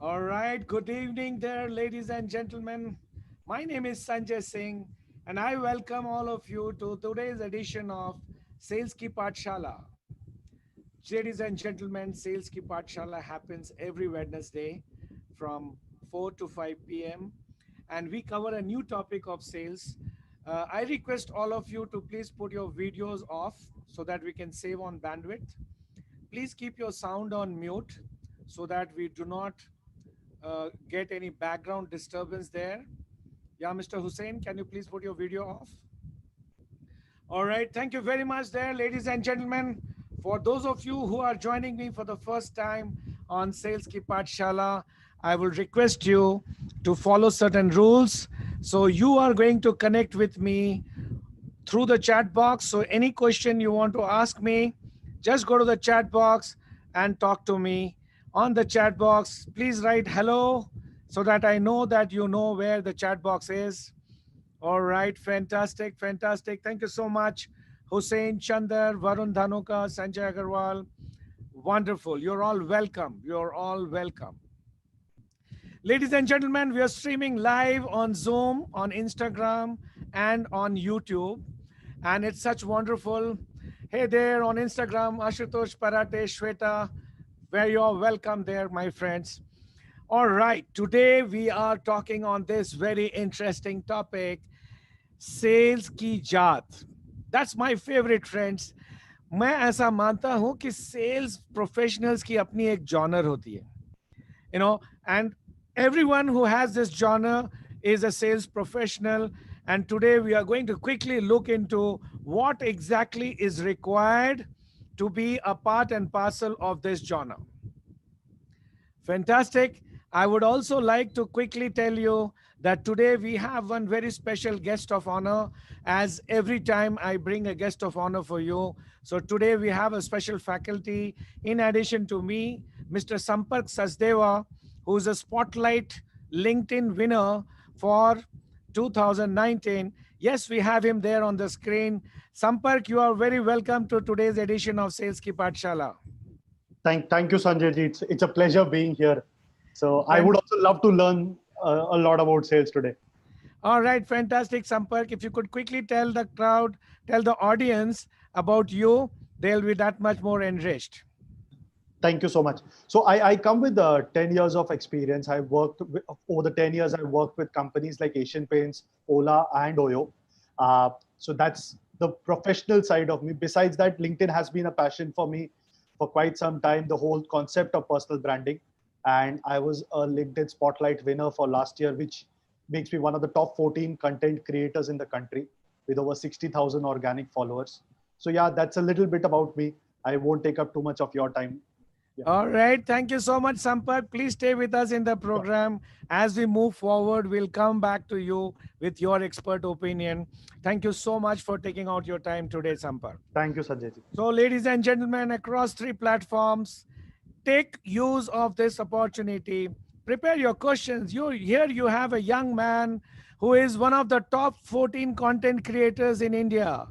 All right, good evening there, ladies and gentlemen. My name is Sanjay Singh, and I welcome all of you to today's edition of Sales Ki Pathshala. Ladies and gentlemen, Sales Ki Pathshala happens every Wednesday from 4 to 5 p.m. and we cover a new topic of sales. I request all of you to please put your videos off so that we can save on bandwidth. Please keep your sound on mute so that we do not get any background disturbance there. Yeah, Mr. Hussein, can you please put your video off? All right, thank you very much there, ladies and gentlemen. For those of you who are joining me for the first time on Sales Ki Pathshala, I will request you to follow certain rules. So you are going to connect with me through the chat box. So any question you want to ask me, just go to the chat box and talk to me. On the chat box, please write hello so that I know that you know where the chat box is. All right, fantastic, fantastic. Thank you so much, Hussein Chandar, Varun Dhanuka, Sanjay Agarwal. Wonderful. You're all welcome. You're all welcome. Ladies and gentlemen, we are streaming live on Zoom, on Instagram, and on YouTube. And it's such wonderful. Hey there on Instagram, Ashutosh Parate Shweta, where you're welcome there, my friends. All right, today we are talking on this very interesting topic, sales की जात. That's my favorite, friends. मैं ऐसा मानता हूं कि sales professionals की अपनी एक जॉनर होती है, you know, and everyone who has this genre is a sales professional. And today we are going to quickly look into what exactly is required to be a part and parcel of this genre. Fantastic. I would also like to quickly tell you that today we have one very special guest of honor, as every time I bring a guest of honor for you. So today we have a special faculty. In addition to me, Mr. Sampark Sasdeva, who is a Spotlight LinkedIn winner for 2019. Yes, we have him there on the screen. Sampark, you are very welcome to today's edition of Sales Ki Pathshala. Thank you, Sanjay ji. It's a pleasure being here. So I would also love to learn a lot about sales today. All right, fantastic, Sampark. If you could quickly tell the crowd, tell the audience about you, they'll be that much more enriched. Thank you so much. So I come with 10 years of experience. Over the 10 years, I worked with companies like Asian Paints, Ola, and Oyo. So that's the professional side of me. Besides that, LinkedIn has been a passion for me for quite some time, the whole concept of personal branding. And I was a LinkedIn Spotlight winner for last year, which makes me one of the top 14 content creators in the country with over 60,000 organic followers. So yeah, that's a little bit about me. I won't take up too much of your time. Yeah. All right. Thank you so much, Sampark. Please stay with us in the Sure. program. As we move forward, we'll come back to you with your expert opinion. Thank you so much for taking out your time today, Sampark. Thank you, Sanjay ji. So, ladies and gentlemen, across three platforms, take use of this opportunity. Prepare your questions. You have a young man who is one of the top 14 content creators in India.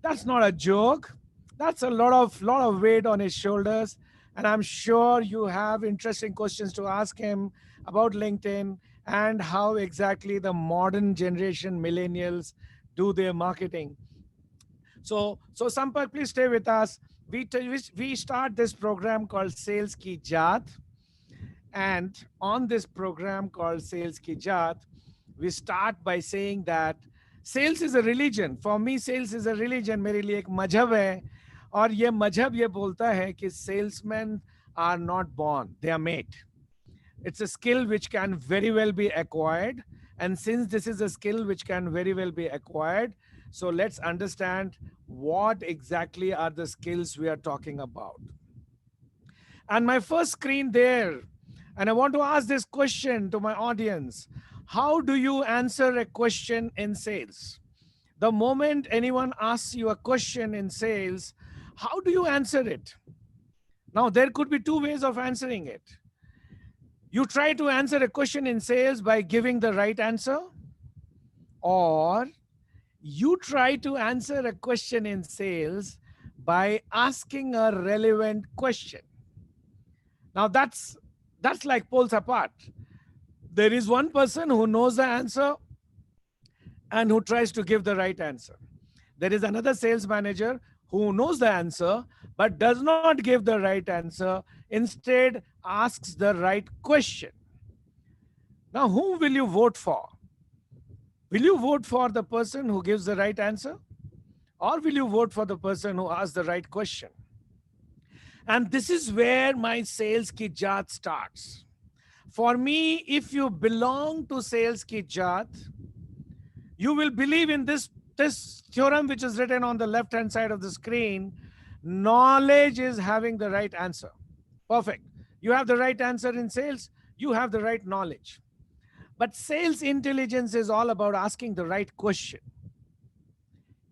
That's not a joke. That's a lot of weight on his shoulders. And I'm sure you have interesting questions to ask him about LinkedIn and how exactly the modern generation millennials do their marketing. So Sampark, please stay with us. We start this program called Sales Ki Jaat. And on this program called Sales Ki Jaat, we start by saying that sales is a religion. For me, sales is a religion. मेरे लिए एक मजहब है. और ये मजहब ये बोलता है कि salesmen are not born, they are made. It's a skill which can very well be acquired. And since this is a skill which can very well be acquired, so let's understand what exactly are the skills we are talking about. And my first screen there, and I want to ask this question to my audience. How do you answer a question in sales? The moment anyone asks you a question in sales, how do you answer it? Now, there could be two ways of answering it. You try to answer a question in sales by giving the right answer, or you try to answer a question in sales by asking a relevant question. Now, that's That's like poles apart. There is one person who knows the answer and who tries to give the right answer. There is another sales manager who knows the answer but does not give the right answer, instead asks the right question. Now, whom will you vote for? Will you vote for the person who gives the right answer? Or will you vote for the person who asks the right question? And this is where my sales ki jaat starts. For me, if you belong to sales ki jaat, you will believe in this theorem which is written on the left hand side of the screen. Knowledge is having the right answer. Perfect. You have the right answer in sales, you have the right knowledge. But sales intelligence is all about asking the right question.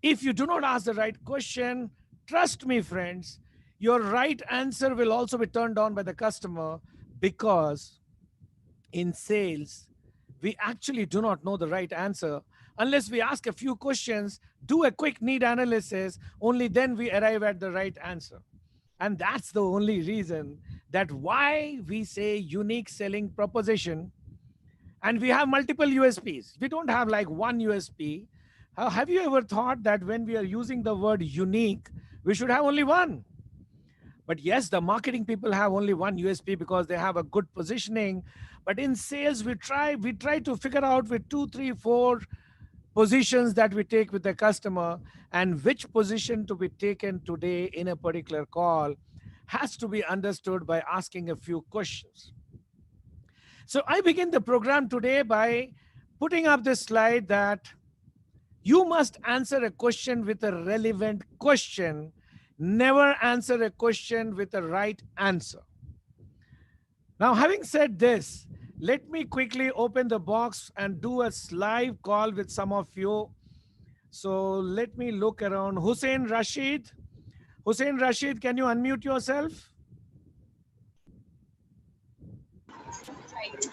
If you do not ask the right question, trust me, friends, your right answer will also be turned down by the customer, because in sales, we actually do not know the right answer unless we ask a few questions, do a quick need analysis, only then we arrive at the right answer. And that's the only reason that why we say unique selling proposition. And we have multiple USPs. We don't have like one USP. Have you ever thought that when we are using the word unique, we should have only one? But yes, the marketing people have only one USP because they have a good positioning. But in sales, we try to figure out with 2, 3, 4 positions that we take with the customer, and which position to be taken today in a particular call has to be understood by asking a few questions. So I begin the program today by putting up this slide that you must answer a question with a relevant question. Never answer a question with a right answer. Now, having said this, let me quickly open the box and do a live call with some of you. So let me look around. Hussein Rashid. Hussein Rashid, can you unmute yourself?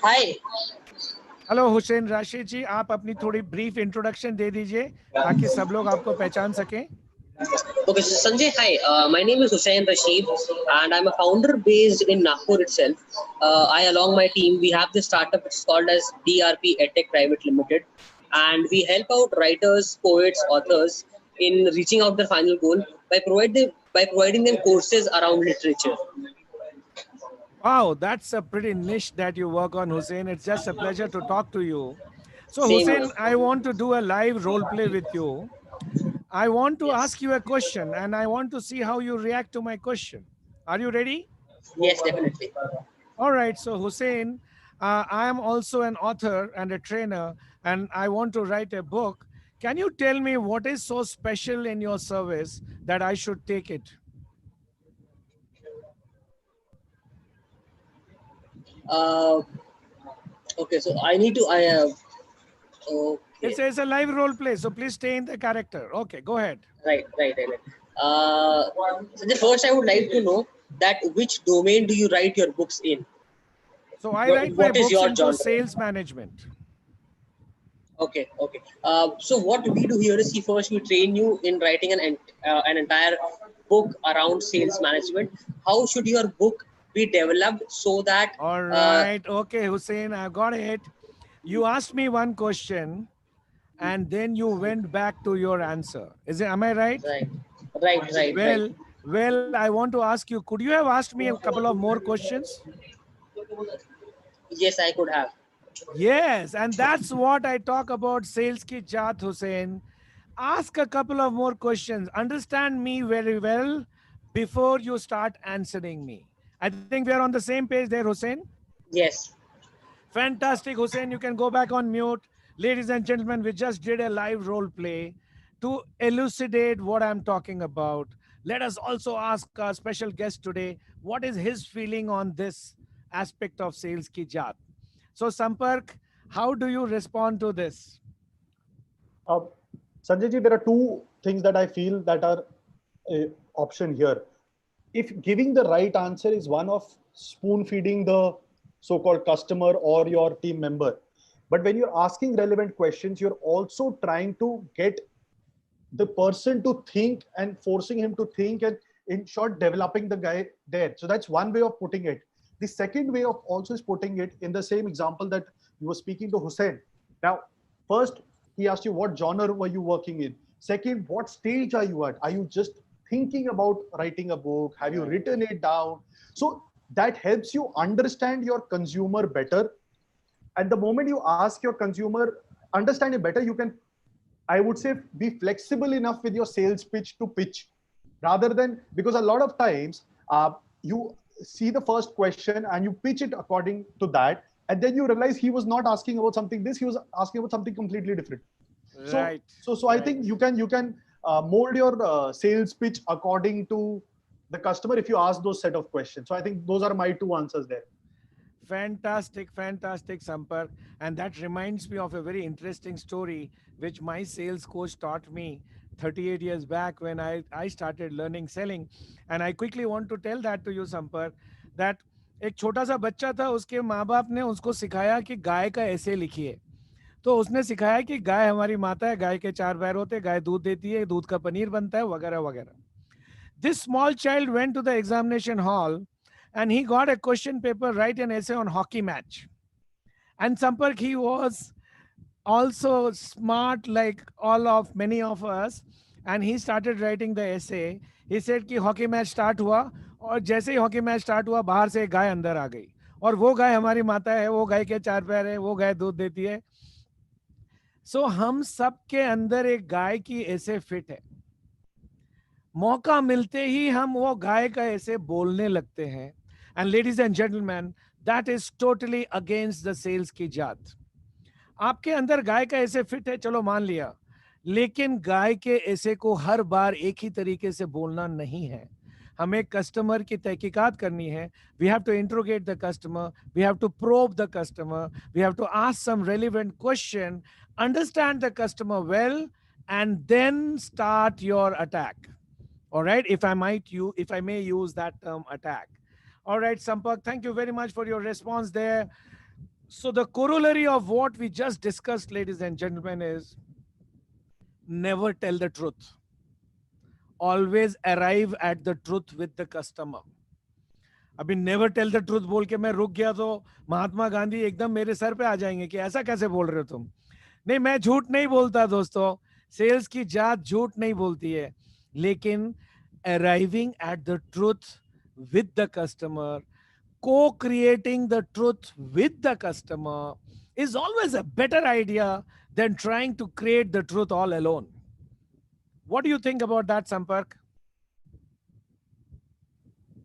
Hi. Hello Hussain Rashid ji, आप अपनी थोड़ी brief introduction दे दीजिए ताकि सब लोग आपको पहचान सकें. Okay, so Sanjay, hi. My name is Hussein Rashid, and I'm a founder based in Nagpur itself. I, along my team, we have this startup which is called as DRP EdTech Private Limited, and we help out writers, poets, authors in reaching out their final goal by providing them courses around literature. Wow, that's a pretty niche that you work on, Hussein. It's just a pleasure to talk to you. So, Same Hussein, here. I want to do a live role play with you. I want to Yes. ask you a question and I want to see how you react to my question. Are you ready? Yes, definitely. All right. So, Hussein, I am also an author and a trainer, and I want to write a book. Can you tell me what is so special in your service that I should take it? Uh, okay, so I need to. Okay. It's a live role play, so please stay in the character. Okay, go ahead. Right. So the first I would like to know that which domain do you write your books in? So I write my What is books your into genre? sales management. Okay. So what we do here is first we train you in writing an entire book around sales management. How should your book be developed so that All right. Okay, Hussein, I got it. You asked me one question and then you went back to your answer. Am I right? right. Well, I want to ask you, could you have asked me a couple of more questions? Yes, I could have. Yes, and that's what I talk about sales ki jaat, Hussein. Ask a couple of more questions. Understand me very well before you start answering me. I think we are on the same page there, Hussein. Yes. Fantastic, Hussein. You can go back on mute. Ladies and gentlemen, we just did a live role play to elucidate what I'm talking about. Let us also ask our special guest today, what is his feeling on this aspect of sales ki jaat? So, Sampark, how do you respond to this? Uh, Sanjay ji, there are two things that I feel that are option here. If giving the right answer is one of spoon feeding the so-called customer or your team member, but when you're asking relevant questions, you're also trying to get the person to think and forcing him to think, and in short, developing the guy there. So that's one way of putting it. The second way of also is putting it in the same example that you were speaking to Hussein. Now, first, he asked you what genre were you working in? Second, what stage are you at? Are you just thinking about writing a book? Have you written it down? So that helps you understand your consumer better. At the moment you ask your consumer, understand it better, you can, I would say, be flexible enough with your sales pitch to pitch rather than, because a lot of times you see the first question and you pitch it according to that. And then you realize he was not asking about something this, he was asking about something completely different. Right. So I think you can mold your sales pitch according to the customer if you ask those set of questions. So I think those are my two answers there. Fantastic, fantastic, Sampark. And that reminds me of a very interesting story which my sales coach taught me 38 years back when I started learning selling. And I quickly want to tell that to you, Sampark, that एक छोटा सा बच्चा था, उसके माँ बाप ने उसको सिखाया कि गाय का ऐसे लिखिए. तो उसने सिखाया कि गाय हमारी माता है, गाय के 4 पैर होते हैं, गाय दूध देती है, दूध का पनीर बनता है, वगैरह वगैरह. This small child went to the examination hall and he got a question paper, write an essay on hockey match. And Sampark, he was also smart like many of us, and he started writing the essay. He said कि hockey match start हुआ और जैसे ही hockey match start हुआ बाहर से एक गाय अंदर आ गई और वो गाय हमारी माता है, वो गाय के 4 पैर है, वो गाय दूध देती है. सो हम सब के अंदर एक गाय की ऐसे फिट है. मौका मिलते ही हम वो गाय का ऐसे बोलने लगते हैं. And ladies and gentleman, that is totally against the sales की जात. आपके अंदर गाय का ऐसे फिट है, चलो मान लिया, लेकिन गाय के ऐसे को हर बार एक ही तरीके से बोलना नहीं है. हमें कस्टमर की तहकीकात करनी है. We have to interrogate the customer, we have to probe the customer, we have to ask some relevant question, understand the customer well, and then start your attack. All right, if I may use that term, attack. All right, Sampark, thank you very much for your response there. So the corollary of what we just discussed, ladies and gentlemen, is never tell the truth. Always arrive at the truth with the customer. अभी never tell the truth बोल के मैं रुक गया तो महात्मा गांधी एकदम मेरे sir पे आ जाएंगे कि ऐसा कैसे बोल रहे हो तुम. नहीं, मैं झूठ नहीं बोलता दोस्तों. सेल्स की जात झूठ नहीं बोलती है, लेकिन arriving at the truth with the customer, co-creating the truth with the customer is always a better idea than trying to create the truth all alone. What do you think about that, Sampark?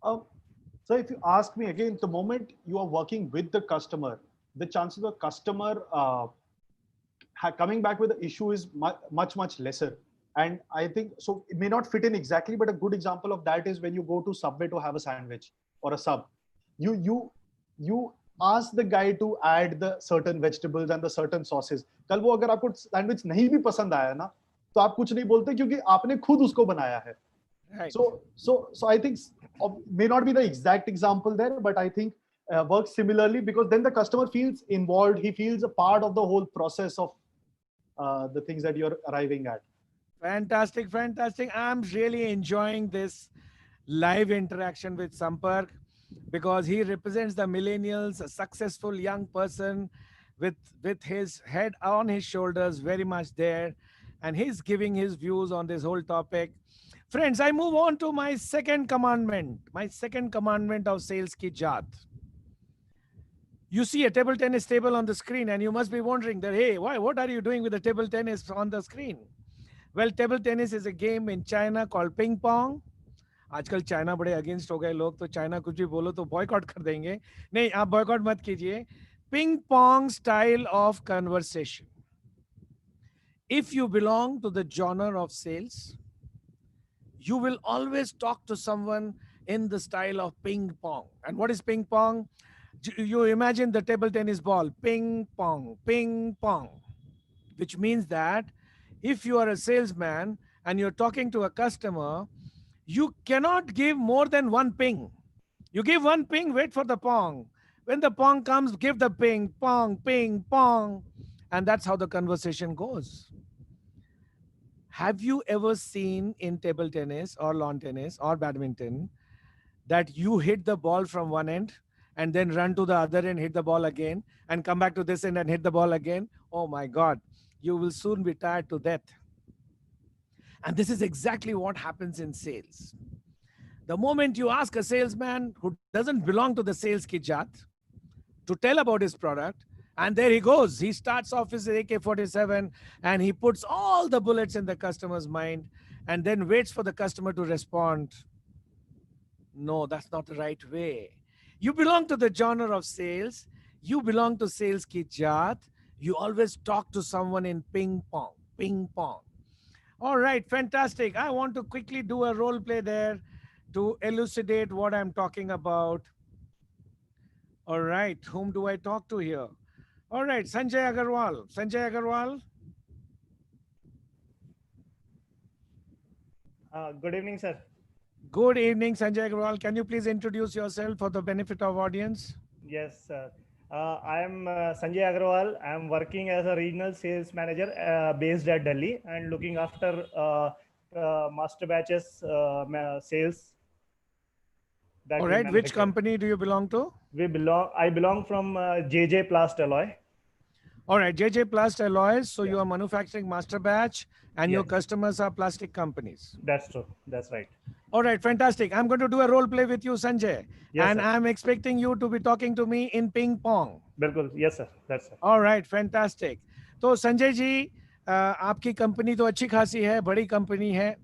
So if you ask me again, the moment you are working with the customer, the chances of customer coming back with the issue is much lesser. And I think so it may not fit in exactly, but a good example of that is when you go to Subway to have a sandwich or a sub. You ask the guy to add the certain vegetables and the certain sauces. कल वो अगर आपको sandwich नहीं भी पसंद आया ना, तो आप कुछ नहीं बोलते क्योंकि आपने खुद उसको बनाया है. Right. So I think may not be the exact example there, but I think works similarly, because then the customer feels involved. He feels a part of the whole process of the things that you're arriving at. Fantastic, fantastic. I'm really enjoying this live interaction with Sampark because he represents the millennials, a successful young person with his head on his shoulders, very much there. And he's giving his views on this whole topic. Friends, I move on to my second commandment of sales ki jaat. You see a table tennis table on the screen and you must be wondering that, hey, what are you doing with the table tennis on the screen? Well, table tennis is a game in China called ping pong. आजकल China बड़े against हो गए लोग, तो China कुछ भी बोलो तो बॉयकॉट कर देंगे. नहीं, आप बॉयकॉट मत कीजिए. Ping pong style of conversation. If you belong to the genre of sales, you will always talk to someone in the style of ping pong. And what is ping pong? You imagine the table tennis ball, ping pong, which means that if you are a salesman and you're talking to a customer, you cannot give more than one ping. You give one ping, wait for the pong. When the pong comes, give the ping, pong. And that's how the conversation goes. Have you ever seen in table tennis or lawn tennis or badminton that you hit the ball from one end and then run to the other end, hit the ball again, and come back to this end and hit the ball again, oh my God, you will soon be tired to death. And this is exactly what happens in sales. The moment you ask a salesman who doesn't belong to the sales ki jaat to tell about his product, and there he goes. He starts off his AK-47 and he puts all the bullets in the customer's mind and then waits for the customer to respond. No, that's not the right way. You belong to the genre of sales. You belong to sales ki jaat. You always talk to someone in ping pong, ping pong. All right, fantastic. I want to quickly do a role play there to elucidate what I'm talking about. All right, whom do I talk to here? All right, Sanjay Agarwal. Sanjay Agarwal. Good evening, sir. Good evening, Sanjay Agarwal. Can you please introduce yourself for the benefit of audience? Yes, sir. I am Sanjay Agarwal. I am working as a regional sales manager based at Delhi and looking after master batches sales. All right, which company do you belong to? I belong from JJ Plast Alloy. All right, JJ Plast Alloys. So you are manufacturing master batch and your Yes. customers are plastic companies. That's true. That's right. All right, fantastic. I'm going to do a role play with you, Sanjay. Yes, and sir. I'm expecting you to be talking to me in ping pong. बिल्कुल. Yes, sir. That's sir. All right, fantastic. तो संजय जी, आपकी company तो अच्छी खासी है, बड़ी company है.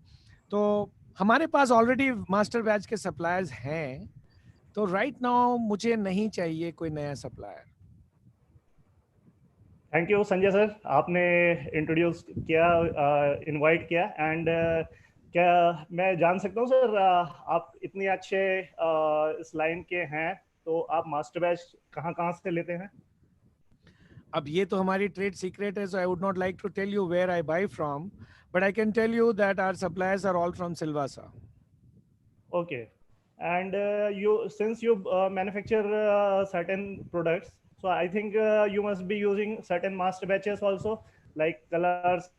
तो हमारे पास ऑलरेडी मास्टर बैच के सप्लायर्स हैं. तो राइट नाउ मुझे नहीं चाहिए कोई नया supplier. Thank you Sanjay sir, आपने इंट्रोड्यूस किया, इनवाइट किया. एंड क्या मैं जान सकता हूँ सर, आप इतने अच्छे इस लाइन के हैं, तो आप मास्टर बैच कहाँ से लेते हैं? अब ये तो हमारी ट्रेड सीक्रेट है, so I would not like to tell you where I buy from, but I can tell you that our suppliers are all from Silvassa. Okay. And since you manufacture certain products, so I think you must be using certain master batches also, like colors.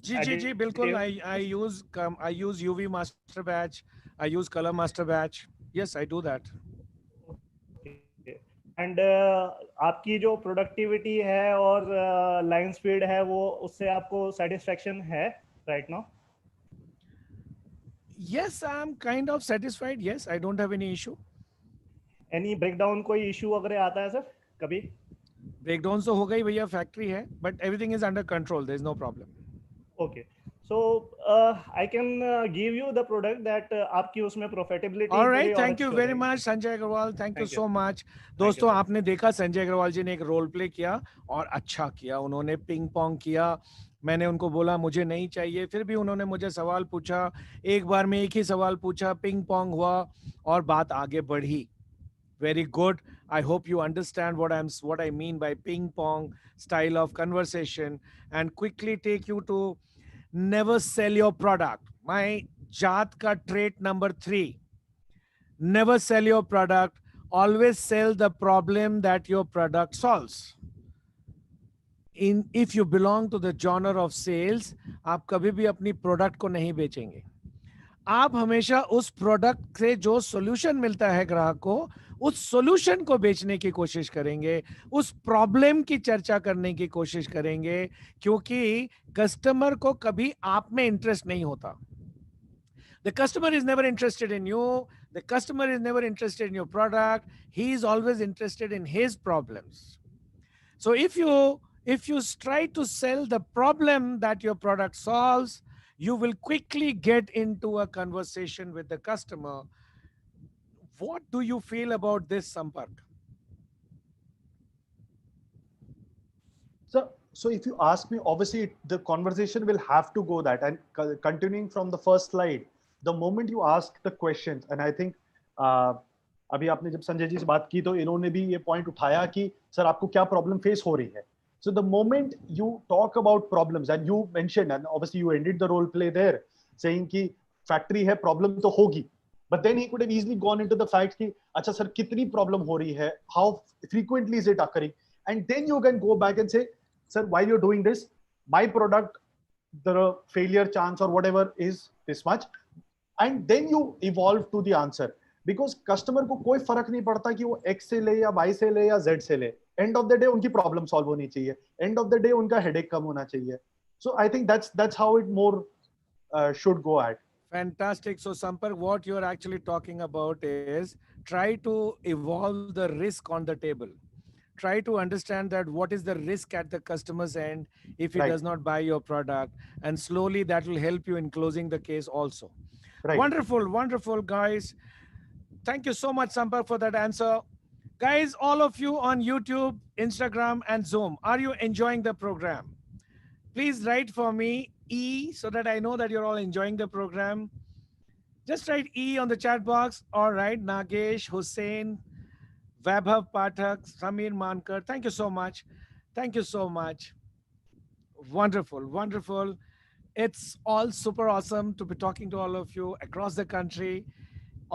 जी बिल्कुल. I use UV master batch, I use color master batch. Yes, I do that. And आपकी जो productivity है और line speed है, वो उससे आपको satisfaction है right now? Yes, I'm kind of satisfied. Yes, I don't have any issue. Any breakdown कोई इशू अगर आता है सर कभी? ब्रेकडाउन तो हो गई भैया, फैक्ट्री है, but everything is under control, there is no problem. Okay, so I can give you the product that आपकी उसमें profitability. Alright, thank you very much Sanjay Agarwal, thank you so much. दोस्तों, आपने देखा संजय अग्रवाल जी ने एक रोल प्ले किया और अच्छा किया. उन्होंने पिंग पोंग किया. मैंने उनको बोला मुझे नहीं चाहिए, फिर भी उन्होंने मुझे सवाल पूछा. एक बार में एक ही सवाल पूछा, पिंग पोंग हुआ और बात आगे बढ़ी. Very good. I hope you understand what I mean by ping pong style of conversation, and quickly take you to never sell your product. My jaat ka trait number 3. Never sell your product. Always sell the problem that your product solves. If you belong to the genre of sales, आप कभी भी अपनी product को नहीं बेचेंगे. आप हमेशा उस प्रोडक्ट से जो सॉल्यूशन मिलता है ग्राहक को, उस सॉल्यूशन को बेचने की कोशिश करेंगे, उस प्रॉब्लम की चर्चा करने की कोशिश करेंगे, क्योंकि कस्टमर को कभी आप में इंटरेस्ट नहीं होता. The customer is never interested in you. The customer is never interested in your product. He is always interested in his problems. So if you try to sell the problem that your product solves, you will quickly get into a conversation with the customer. What do you feel about this, Sampark? So if you ask me, obviously the conversation will have to go that, and continuing from the first slide, the moment you ask the questions, and I think अभी आपने जब संजय जी से बात की तो इन्होंने भी ये पॉइंट उठाया कि सर आपको क्या प्रॉब्लम फेस हो रही है. So the moment you talk about problems, and you mentioned, and obviously you ended the role play there, saying कि factory है, problem तो होगी. But then he could have easily gone into the fact कि अच्छा sir कितनी problem हो रही है, how frequently is it occurring, and then you can go back and say, sir, while you're doing this, my product, the failure chance or whatever is this much, and then you evolve to the answer. Because customer को कोई फर्क नहीं पड़ता कि वो x से ले या वाई से ले या जेड से ले, एंड ऑफ द डे उनकी प्रॉब्लम सॉल्व होनी चाहिए, एंड ऑफ द डे उनका हेडेक कम होना चाहिए. So I think that's how it more should go at. Fantastic. So, Sampark, what you're actually talking about is try to evolve the risk on the table. Try to understand that what is the risk at the customer's end if he Right. does not buy your product, and slowly that will help you in closing the case also. Right. Wonderful, wonderful, guys. Thank you so much, Sampark, for that answer. Guys, all of you on YouTube, Instagram, and Zoom, are you enjoying the program? Please write for me E so that I know that you're all enjoying the program. Just write E on the chat box, or write Nagesh, Hussein, Vaibhav Pathak, Samir Mankar. Thank you so much. Thank you so much. Wonderful, wonderful. It's all super awesome to be talking to all of you across the country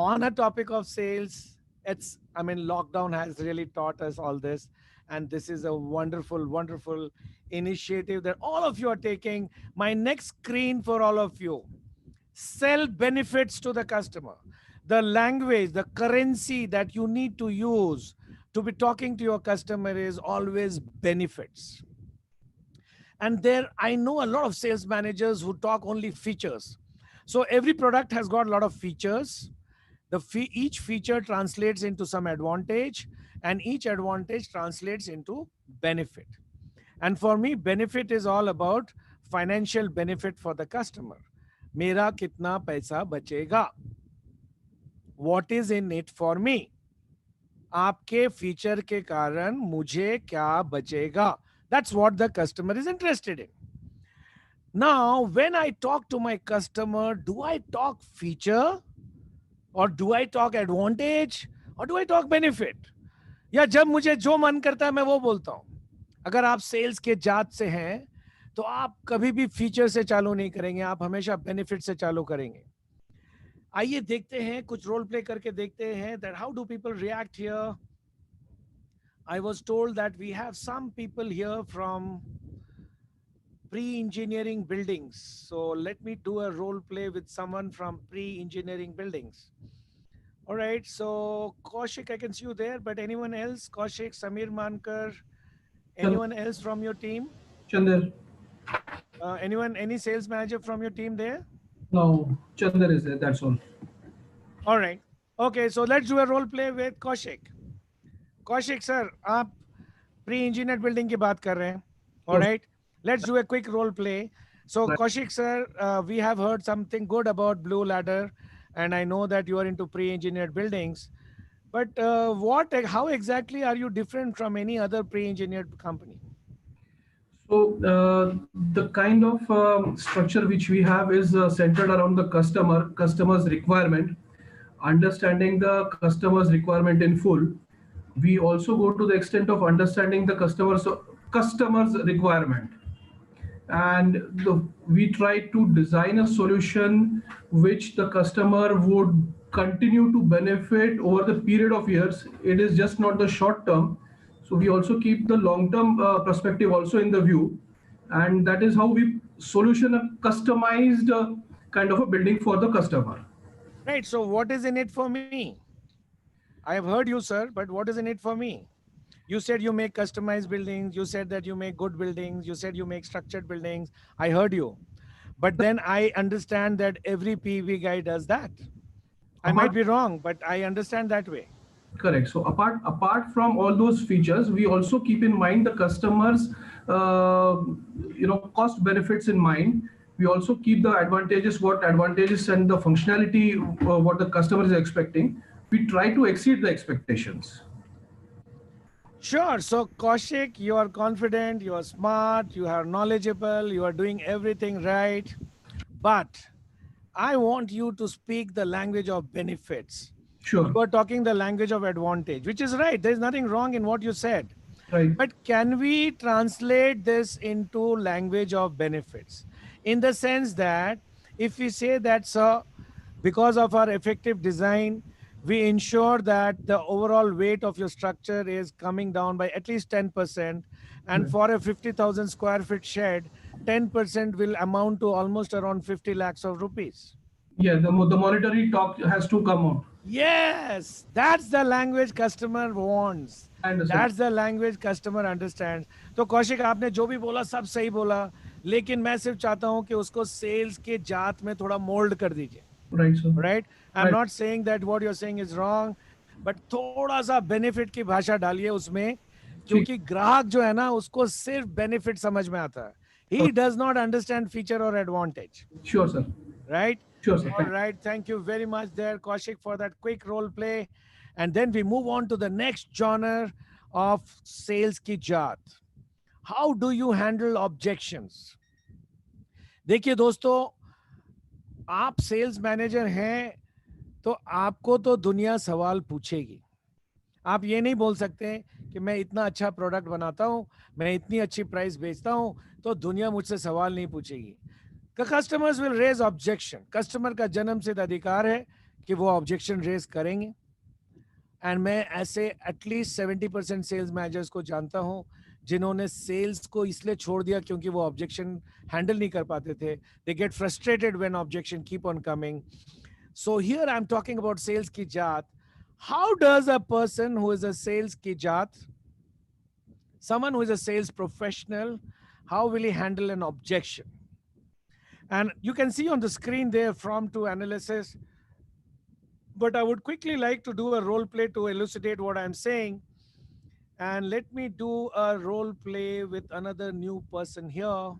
on a topic of sales. I mean, lockdown has really taught us all this. And this is a wonderful, wonderful initiative that all of you are taking. My next screen for all of you: sell benefits to the customer. The language, the currency that you need to use to be talking to your customer is always benefits. And there, I know a lot of sales managers who talk only features. So every product has got a lot of features. Each feature translates into some advantage, and each advantage translates into benefit. And for me, benefit is all about financial benefit for the customer. Mera kitna paisa bachega? What is in it for me? आपके feature के कारण मुझे क्या बचेगा? That's what the customer is interested in. Now, when I talk to my customer, do I talk feature, or do I talk advantage, or do I talk benefit? या जब मुझे जो मन करता है मैं वो बोलता हूं. अगर आप सेल्स के जात से हैं तो आप कभी भी फीचर से चालू नहीं करेंगे, आप हमेशा बेनिफिट से चालू करेंगे. आइए देखते हैं, कुछ रोल प्ले करके देखते हैं that how do people react here. I was told that we have some people here from pre-engineering buildings. So let me do a role play with someone from pre-engineering buildings. All right, so Kaushik, I can see you there, but anyone else? Kaushik, Samir Mankar, anyone else from your team? Chandar. Anyone, any sales manager from your team there? No, Chandar is there, that's all. All right. Okay, so let's do a role play with Kaushik. Kaushik sir, आप pre-engineered building की बात कर रहे हैं. All right. Let's do a quick role play. So Kaushik sir, we have heard something good about Blue Ladder, and I know that you are into pre-engineered buildings. But how exactly are you different from any other pre-engineered company? So the kind of structure which we have is centered around the customer's requirement, understanding the customer's requirement in full. We also go to the extent of understanding the customer's requirement. And we try to design a solution which the customer would continue to benefit over the period of years. It is just not the short term. So we also keep the long-term perspective also in the view. And that is how we solution a customized kind of a building for the customer. Right. So what is in it for me? I have heard you, sir, but what is in it for me? You said you make customized buildings. You said that you make good buildings. You said you make structured buildings. I heard you. But then I understand that every PV guy does that. I might be wrong, but I understand that way. Correct. So apart from all those features, we also keep in mind the customers, cost benefits in mind. We also keep the advantages, and the functionality, what the customer is expecting. We try to exceed the expectations. Sure. So Kaushik, you are confident, you are smart, you are knowledgeable, you are doing everything right. But I want you to speak the language of benefits. Sure. You are talking the language of advantage, which is right. There's nothing wrong in what you said. Right. But can we translate this into language of benefits? In the sense that if we say that, sir, because of our effective design, we ensure that the overall weight of your structure is coming down by at least 10%. And for a 50,000 square feet shed, 10% will amount to almost around 50 lakhs of rupees. Yeah, the monetary talk has to come out. Yes, that's the language customer wants. I understand. That's the language customer understands. तो कौशिक आपने जो भी बोला सब सही बोला, लेकिन मैं सिर्फ चाहता हूं कि उसको सेल्स के जात में थोड़ा मोल्ड कर दीजिए. Right, sir. Right? I'm Right. not saying that what you're saying is wrong, but थोड़ा सा बेनिफिट की भाषा डालिए उसमें, क्योंकि ग्राहक जो है ना उसको सिर्फ बेनिफिट समझ में आता है. He does not understand feature or advantage. Sure, sir. Right? Sure, sir. All right. Thank you very much there, Kaushik, for that quick role play. And then we move on to the next genre of sales ki jaat. How do you handle objections? देखिए दोस्तों, आप sales manager हैं तो आपको तो दुनिया सवाल पूछेगी. आप ये नहीं बोल सकते कि मैं इतना अच्छा प्रोडक्ट बनाता हूं, मैं इतनी अच्छी प्राइस बेचता हूं, तो दुनिया मुझसे सवाल नहीं पूछेगी. Customers will raise objection. Customer का जन्म सिद्ध अधिकार है कि वो ऑब्जेक्शन रेज करेंगे. एंड मैं ऐसे एटलीस्ट 70% सेल्स मैनेजर्स को जानता हूं जिन्होंने सेल्स को इसलिए छोड़ दिया क्योंकि वो ऑब्जेक्शन हैंडल नहीं कर पाते थे. They get frustrated when objection keep on coming. So here I am talking about sales की जात. How does a person who is a sales की जात, someone who is a sales professional, how will he handle an objection? And you can see on the screen there from to analysis, but I would quickly like to do a role play to elucidate what I'm saying. And let me do a role play with another new person here.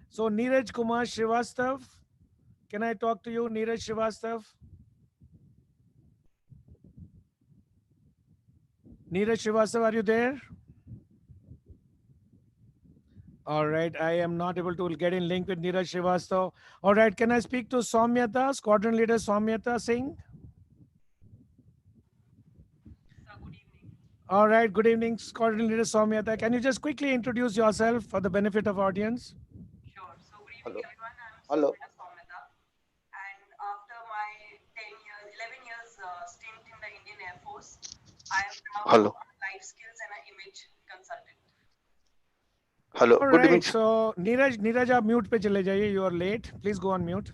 So Neeraj Kumar Srivastav, can I talk to you, Neeraj Srivastav? Neeraj Srivastav, are you there? All right, I am not able to get in link with Neeraj Srivastav. All right, can I speak to Soumyata, squadron leader Soumyata Singh? Good evening. All right, good evening, squadron leader Soumyata. Can you just quickly introduce yourself for the benefit of audience? Sure. So good evening, everyone. I'm Hello. Soumyata, and after my 11 years stint in the Indian Air Force, I am now Hello. a life skills and an image consultant. Hello. All Good evening. right, so Neeraj, आप mute पे चले जाइए. You are late. Please go on mute.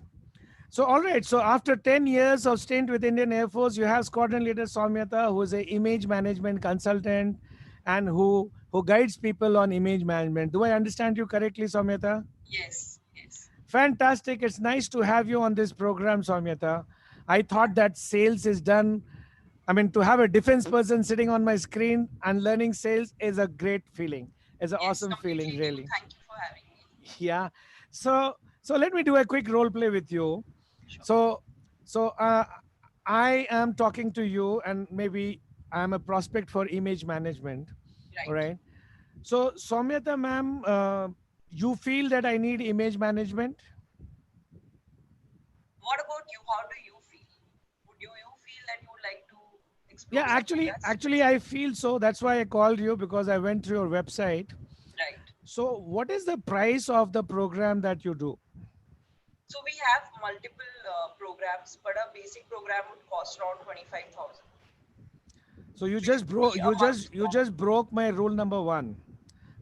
So, all right. So, after 10 years of stint with Indian Air Force, you have squadron leader Soumyata, who is an image management consultant and who guides people on image management. Do I understand you correctly, Soumyata? Yes. Yes. Fantastic. It's nice to have you on this program, Soumyata. I thought that sales is done. I mean, to have a defense person sitting on my screen and learning sales is a great feeling. It's an Yes, awesome feeling, completely. really. Thank you for having me. Yeah. So let me do a quick role play with you. Sure. So I am talking to you, and maybe I'm a prospect for image management. Right. All right. So Soumyata ma'am, you feel that I need image management? What about you? How do you feel? Would you feel that you would like to explore? Yeah, something else? actually I feel so. That's why I called you, because I went through your website. Right. So what is the price of the program that you do? So we have multiple programs, but a basic program would cost around 25,000. So you just broke you just broke my rule number 1.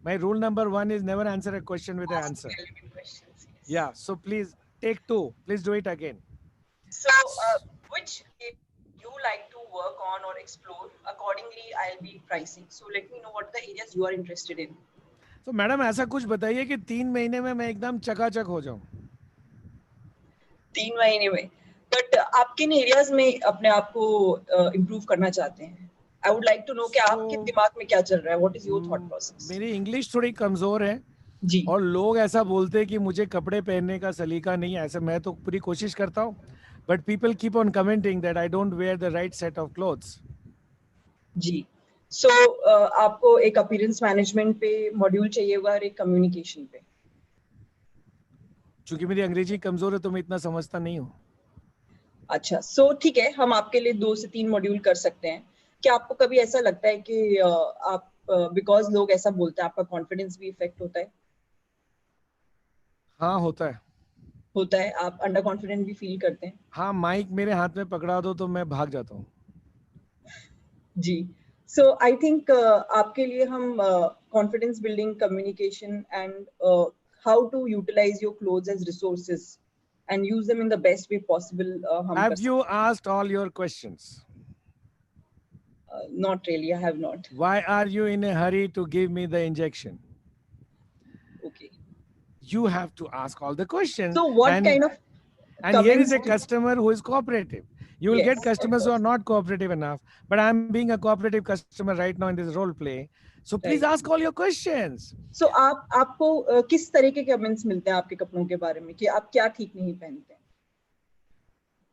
My rule number 1 is never answer a question with an Ask answer. relevant questions. Yes. Yeah. So please take 2. Please do it again. So which area you like to work on or explore? Accordingly, I'll be pricing. So let me know what the areas you are interested in. तो madam ऐसा कुछ बताइए कि 3 महीने में मैं एकदम चकाचक हो जाऊं. 3 महीने में. But आप किन areas में अपने आप को improve करना चाहते हैं? I would like to know कि आपके दिमाग में क्या चल रहा है? What is your thought process? मेरी इंग्लिश थोड़ी कमजोर है जी. और लोग ऐसा बोलते हैं कि मुझे कपड़े पहनने का सलीका नहीं है. ऐसे मैं तो पूरी कोशिश करता हूं, but people keep on commenting that I don't wear the right set of clothes. Ji. So आपको एक appearance management पे module चाहिए होगा और एक communication पे. चूंकि मेरी अंग्रेजी कमजोर है तो मैं इतना समझता नहीं हूँ. अच्छा, so ठीक है, हम आपके लिए 2 से 3 मॉड्यूल कर सकते हैं. क्या आपको कभी ऐसा लगता है कि आप बिकॉज लोग ऐसा बोलते हैं आपका कॉन्फिडेंस भी इफेक्ट होता है? हाँ होता है. होता है. आप अंडर कॉन्फिडेंट भी फील करते हैं? हाँ, माइक मेरे हाथ में पकड़ा दो तो मैं भाग जाता हूँ. जी. So I think आपके लिए हम confidence building, communication and how to utilize your clothes as resources and use them in the best way possible. Have you asked all your questions? Not really, I have not. Why are you in a hurry to give me the injection? Okay. You have to ask all the questions. So what kind of and here is a customer who is cooperative. You will get customers who are not cooperative enough, but I'm being a cooperative customer right now in this role play. So please ask all your questions. So आपको किस तरह के comments मिलते हैं आपके कपड़ों के बारे में कि आप क्या ठीक नहीं पहनते हैं?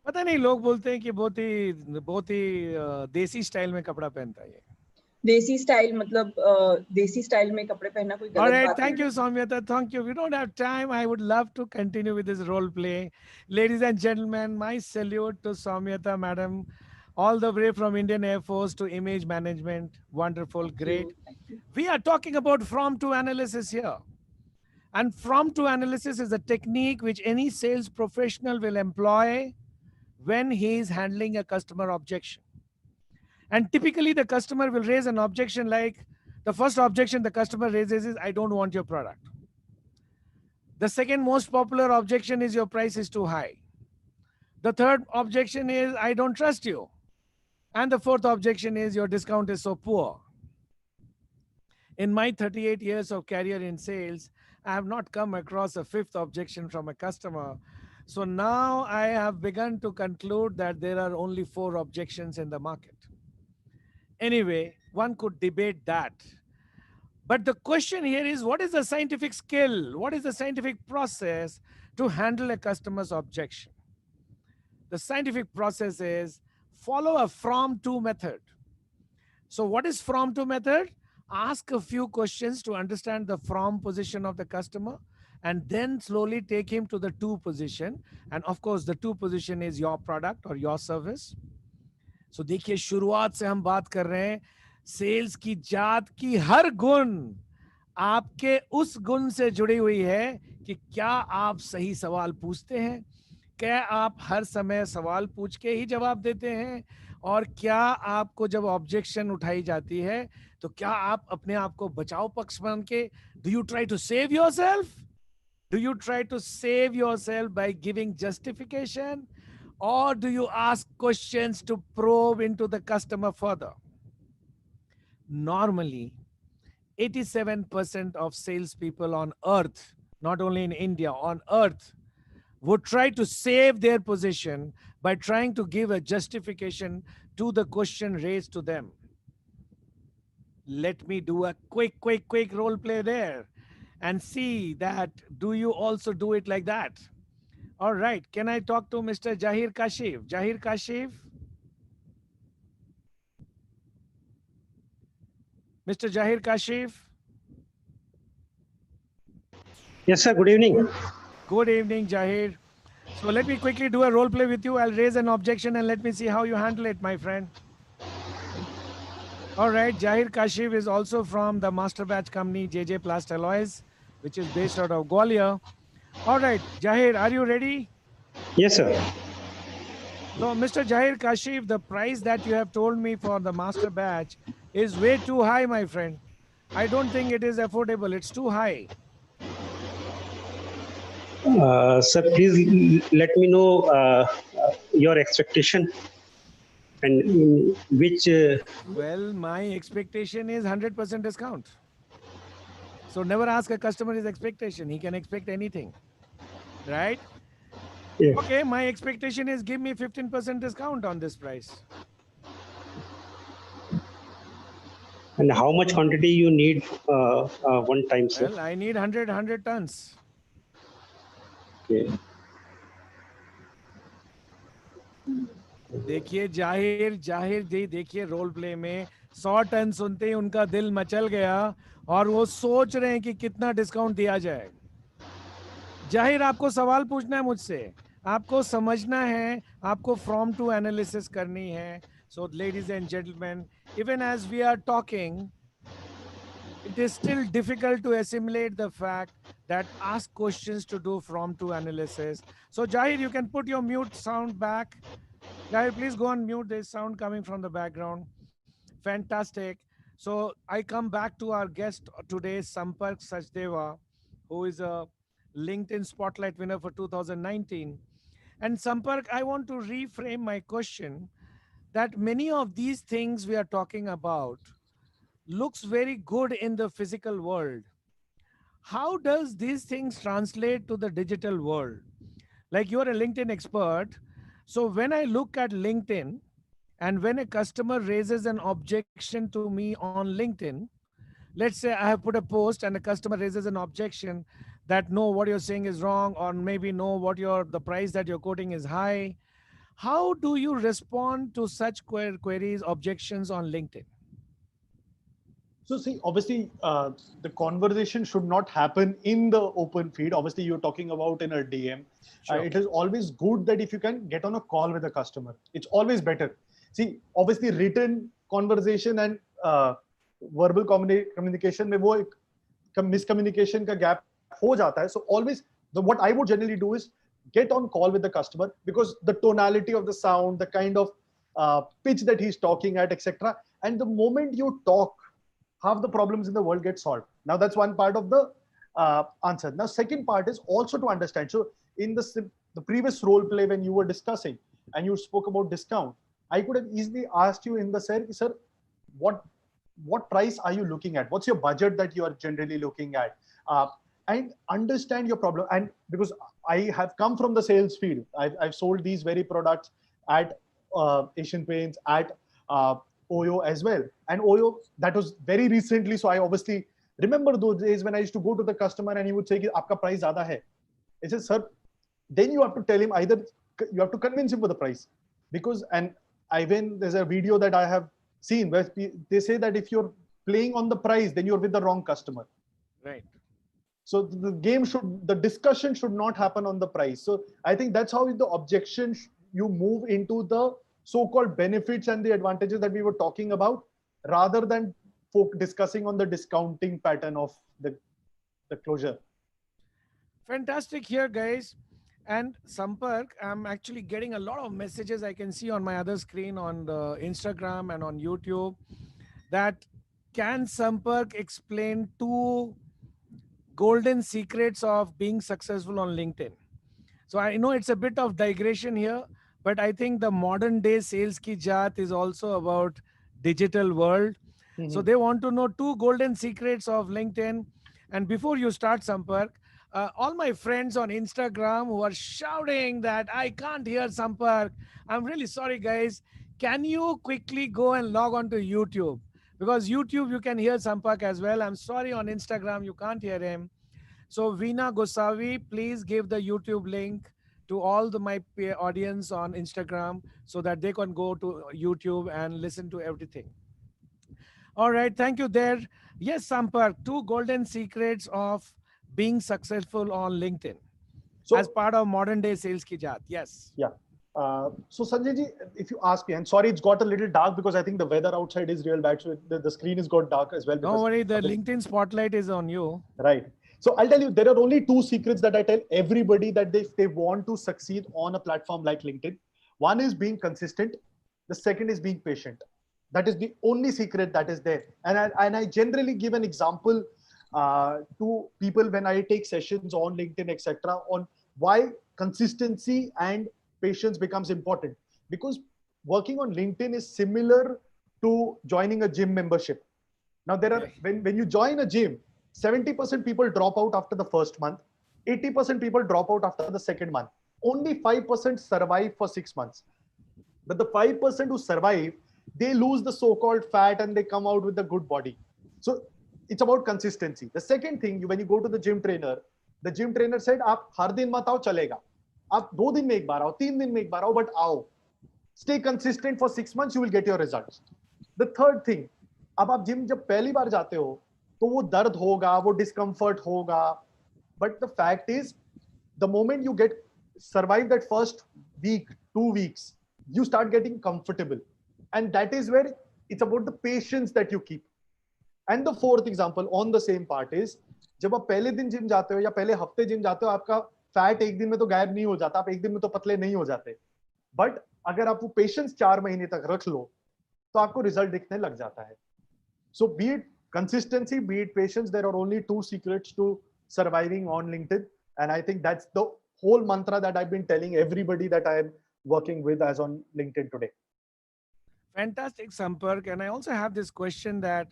पता नहीं, लोग बोलते हैं कि बहुत ही देसी स्टाइल में कपड़ा पहनता है ये. देसी स्टाइल मतलब देसी स्टाइल में कपड़े पहनना कोई गलत बात नहीं. All right, thank you, Soumyata. Thank you. We don't have time. I would love to continue with this role play. Ladies and gentlemen, my salute to Soumyata, madam, all the way from Indian Air Force to image management. Wonderful, great. We are talking about from-to analysis here. And from-to analysis is a technique which any sales professional will employ when he is handling a customer objection. And typically the customer will raise an objection like, the first objection the customer raises is, I don't want your product. The second most popular objection is your price is too high. The third objection is, I don't trust you. And the fourth objection is, your discount is so poor. In my 38 years of career in sales, I have not come across a fifth objection from a customer. So now I have begun to conclude that there are only 4 objections in the market. Anyway, one could debate that. But the question here is, what is the scientific skill? What is the scientific process to handle a customer's objection? The scientific process is follow a from-to method. So what is from-to method? Ask a few questions to understand the from position of the customer and then slowly take him to the to position. And of course, the to position is your product or your service. So देखिए, शुरुआत से हम बात कर रहे हैं sales की जात की हर गुण आपके उस गुण से जुड़ी हुई है कि क्या आप सही सवाल पूछते हैं, क्या आप हर समय सवाल पूछ के ही जवाब देते हैं, और क्या आपको जब ऑब्जेक्शन उठाई जाती है तो क्या आप अपने आप को बचाव पक्ष बन के do you try to save yourself, do you try to save yourself by giving justification, or do you ask questions to probe into the customer further? Normally, 87% of salespeople on earth, not only in India, on earth, would try to save their position by trying to give a justification to the question raised to them. Let me do a quick role play there and see that, do you also do it like that? All right, can I talk to Mr. Jahir Kashif? Jahir Kashif? Mr. Jahir Kashif? Yes, sir. Good evening. Good evening, Jahir. So let me quickly do a role play with you. I'll raise an objection and let me see how you handle it, my friend. All right, Jahir Kashif is also from the master batch company JJ Plast Alloys, which is based out of Gwalior. All right, Jahir, are you ready? Yes, sir. So, Mr. Jahir Kashif, the price that you have told me for the master batch is way too high, my friend. I don't think it is affordable. It's too high. Sir, please let me know your expectation and which. Well, my expectation is 100% discount. So never ask a customer his expectation. He can expect anything, right? Yeah. Okay, my expectation is give me 15% discount on this price. And how much quantity you need one time, sir? Well, I need 100 tons. Okay. देखिए जाहिर जी, देखिए role play में 100 ton सुनते ही उनका दिल मचल गया और वो सोच रहे हैं कि कितना डिस्काउंट दिया जाए. जाहिर, आपको सवाल पूछना है मुझसे, आपको समझना है, आपको फ्रॉम टू एनालिसिस करनी है. So ladies and gentlemen, even as we are talking, it is still difficult to assimilate the fact that ask questions to do from to analysis. So Jahir, you can put your mute sound back. Jahir, please go on mute. There's sound coming from the background. Fantastic. So I come back to our guest today, Sampark Sachdeva, who is a LinkedIn Spotlight winner for 2019. And Sampark, I want to reframe my question that many of these things we are talking about looks very good in the physical world. How does these things translate to the digital world? Like you're a LinkedIn expert. So when I look at LinkedIn and when a customer raises an objection to me on LinkedIn, let's say I have put a post and a customer raises an objection that no, what you're saying is wrong, or maybe no, the price that you're quoting is high. How do you respond to such queries, objections on LinkedIn? So see, obviously, the conversation should not happen in the open feed. Obviously, you're talking about in a DM. Sure. It is always good that if you can get on a call with a customer, it's always better. See, obviously, written conversation and verbal communication में वो एक miscommunication का gap हो जाता है. So always, what I would generally do is get on call with the customer, because the tonality of the sound, the kind of pitch that he's talking at, etc. And the moment you talk, half the problems in the world get solved. Now that's one part of the answer. Now second part is also to understand. So in the previous role play when you were discussing and you spoke about discount, I could have easily asked you in the sir, what price are you looking at? What's your budget that you are generally looking at? And understand your problem. And because I have come from the sales field, I've sold these very products at Asian Paints, at Oyo as well. And Oyo, that was very recently. So I obviously remember those days when I used to go to the customer and he would say, "Aapka price zyada hai." I said, "Sir," then you have to tell him, either you have to convince him for the price. Because, and even there's a video that I have seen where they say that if you're playing on the price, then you're with the wrong customer. Right. So the discussion should not happen on the price. So I think that's how the objection, you move into the so-called benefits and the advantages that we were talking about, rather than discussing on the discounting pattern of the closure. Fantastic here, guys. And Sampark, I'm actually getting a lot of messages I can see on my other screen on the Instagram and on YouTube, that can Sampark explain 2 golden secrets of being successful on LinkedIn? So I know it's a bit of digression here, but I think the modern day sales ki jaat is also about digital world. Mm-hmm. So they want to know 2 golden secrets of LinkedIn. And before you start, Sampark, all my friends on Instagram who are shouting that I can't hear Sampark, I'm really sorry, guys. Can you quickly go and log on to YouTube? Because YouTube, you can hear Sampark as well. I'm sorry, on Instagram, you can't hear him. So Veena Gosavi, please give the YouTube link to all my audience on Instagram so that they can go to YouTube and listen to everything. All right, thank you there. Yes, Sampark, 2 golden secrets of being successful on LinkedIn, so, as part of modern day sales ki jaat. Yes. Yeah. So Sanjay ji, if you ask me, and sorry, it's got a little dark because I think the weather outside is real bad. So the screen has got dark as well. Don't worry, the LinkedIn spotlight is on you. Right. So I'll tell you, there are only 2 secrets that I tell everybody that they want to succeed on a platform like LinkedIn. One is being consistent. The second is being patient. That is the only secret that is there. And I generally give an example to people when I take sessions on LinkedIn, etc., on why consistency and patience becomes important. Because working on LinkedIn is similar to joining a gym membership. Now there are, when you join a gym, 70% people drop out after the first month, 80% people drop out after the second month. Only 5% survive for 6 months. But the 5% who survive, they lose the so-called fat and they come out with a good body. So it's about consistency. The second thing, when you go to the gym trainer said, "Aap har din mat aao, chalega. Aap 2 din mein ek baar aao, 3 din mein ek baar aao, but aao. Stay consistent for 6 months, you will get your results." The third thing, अब आप gym जब पहली बार जाते हो तो वो दर्द होगा, वो discomfort होगा. But the fact is, the moment you survive that first week, 2 weeks, you start getting comfortable. And that is where it's about the patience that you keep. And the fourth example on the same part is, जब आप पहले दिन gym जाते हो या पहले हफ्ते gym जाते हो, आपका फैट एक दिन में तो गायब नहीं हो जाता, आप एक दिन में तो पतले नहीं हो जाते. बट अगर आप वो पेशेंस 4 महीने तक रख लो तो आपको रिजल्ट दिखने लग जाता है. So be it consistency, be it patience, there are only 2 secrets to surviving on LinkedIn. And I think that's the whole mantra that I've been telling everybody that I am working with as on LinkedIn today. Fantastic, Sampark. And I also have this question that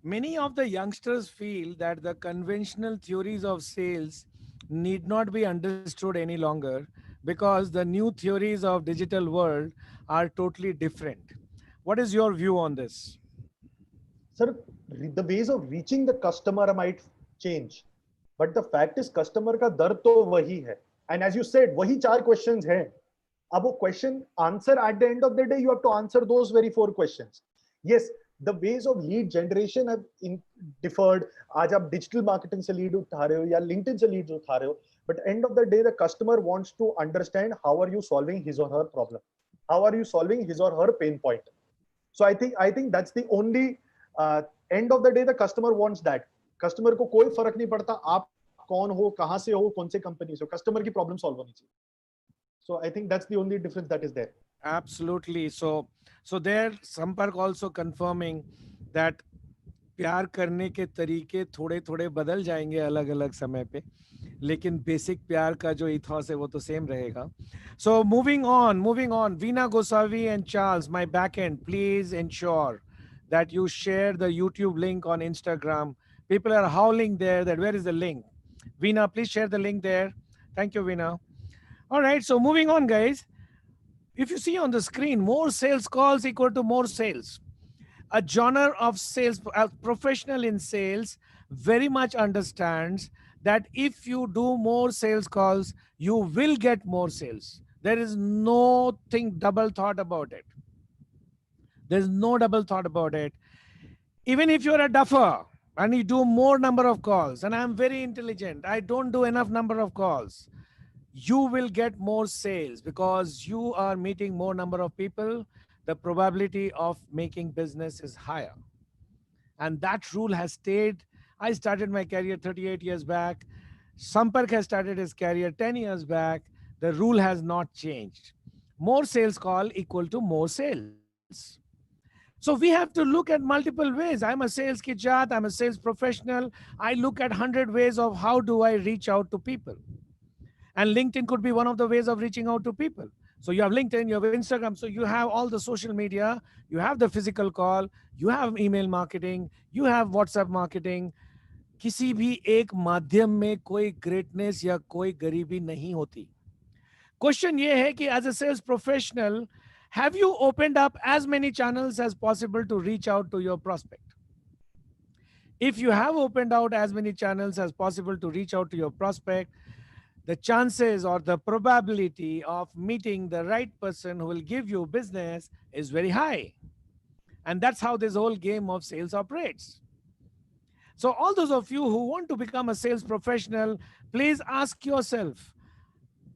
many of the youngsters feel that the conventional theories of sales need not be understood any longer because the new theories of digital world are totally different. What is your view on this? Sir, the ways of reaching the customer might change, but the fact is customer का दर्द तो वही है. And as you said, वही 4 questions हैं. अब वो question answer at the end of the day, you have to answer those very 4 questions. Yes, the ways of lead generation have differed. आज आप digital marketing से lead उठा रहे हो या LinkedIn से leads उठा रहे हो, but end of the day, the customer wants to understand how are you solving his or her problem, how are you solving his or her pain point. So I think that's the only end of the day, the customer wants that. Customer को कोई फर्क नहीं पड़ता आप कौन हो, कहां से हो, कौन से कंपनी से हो, customer की problem solve होनी चाहिए. So I think that's the only difference that is there. Absolutely. So there Sampark also confirming that प्यार करने के तरीके थोड़े थोड़े बदल जाएंगे अलग अलग समय पे, लेकिन बेसिक प्यार का जो इथॉस है वो तो सेम रहेगा. So moving on, Veena Gosavi and Charles, my backend, please ensure that you share the YouTube link on Instagram. People are howling there that where is the link? Veena, please share the link there. Thank you, Veena. All right, so moving on, guys. If you see on the screen, more sales calls equal to more sales. A genre of sales, a professional in sales very much understands that if you do more sales calls, you will get more sales. There is nothing double thought about it. There's no double thought about it. Even if you're a duffer and you do more number of calls, and I'm very intelligent, I don't do enough number of calls, you will get more sales because you are meeting more number of people. The probability of making business is higher. And that rule has stayed. I started my career 38 years back. Sampark has started his career 10 years back. The rule has not changed. More sales call equal to more sales. So we have to look at multiple ways. I'm a sales kijat, I'm a sales professional. I look at 100 ways of how do I reach out to people. And LinkedIn could be one of the ways of reaching out to people. So you have LinkedIn, you have Instagram, so you have all the social media, you have the physical call, you have email marketing, you have WhatsApp marketing. किसी भी एक माध्यम में कोई greatness या कोई गरीबी नहीं होती. क्वेश्चन ये है कि as a sales professional, have you opened up as many channels as possible to reach out to your prospect? If you have opened out as many channels as possible to reach out to your prospect, the chances or the probability of meeting the right person who will give you business is very high. And that's how this whole game of sales operates. So all those of you who want to become a sales professional, please ask yourself,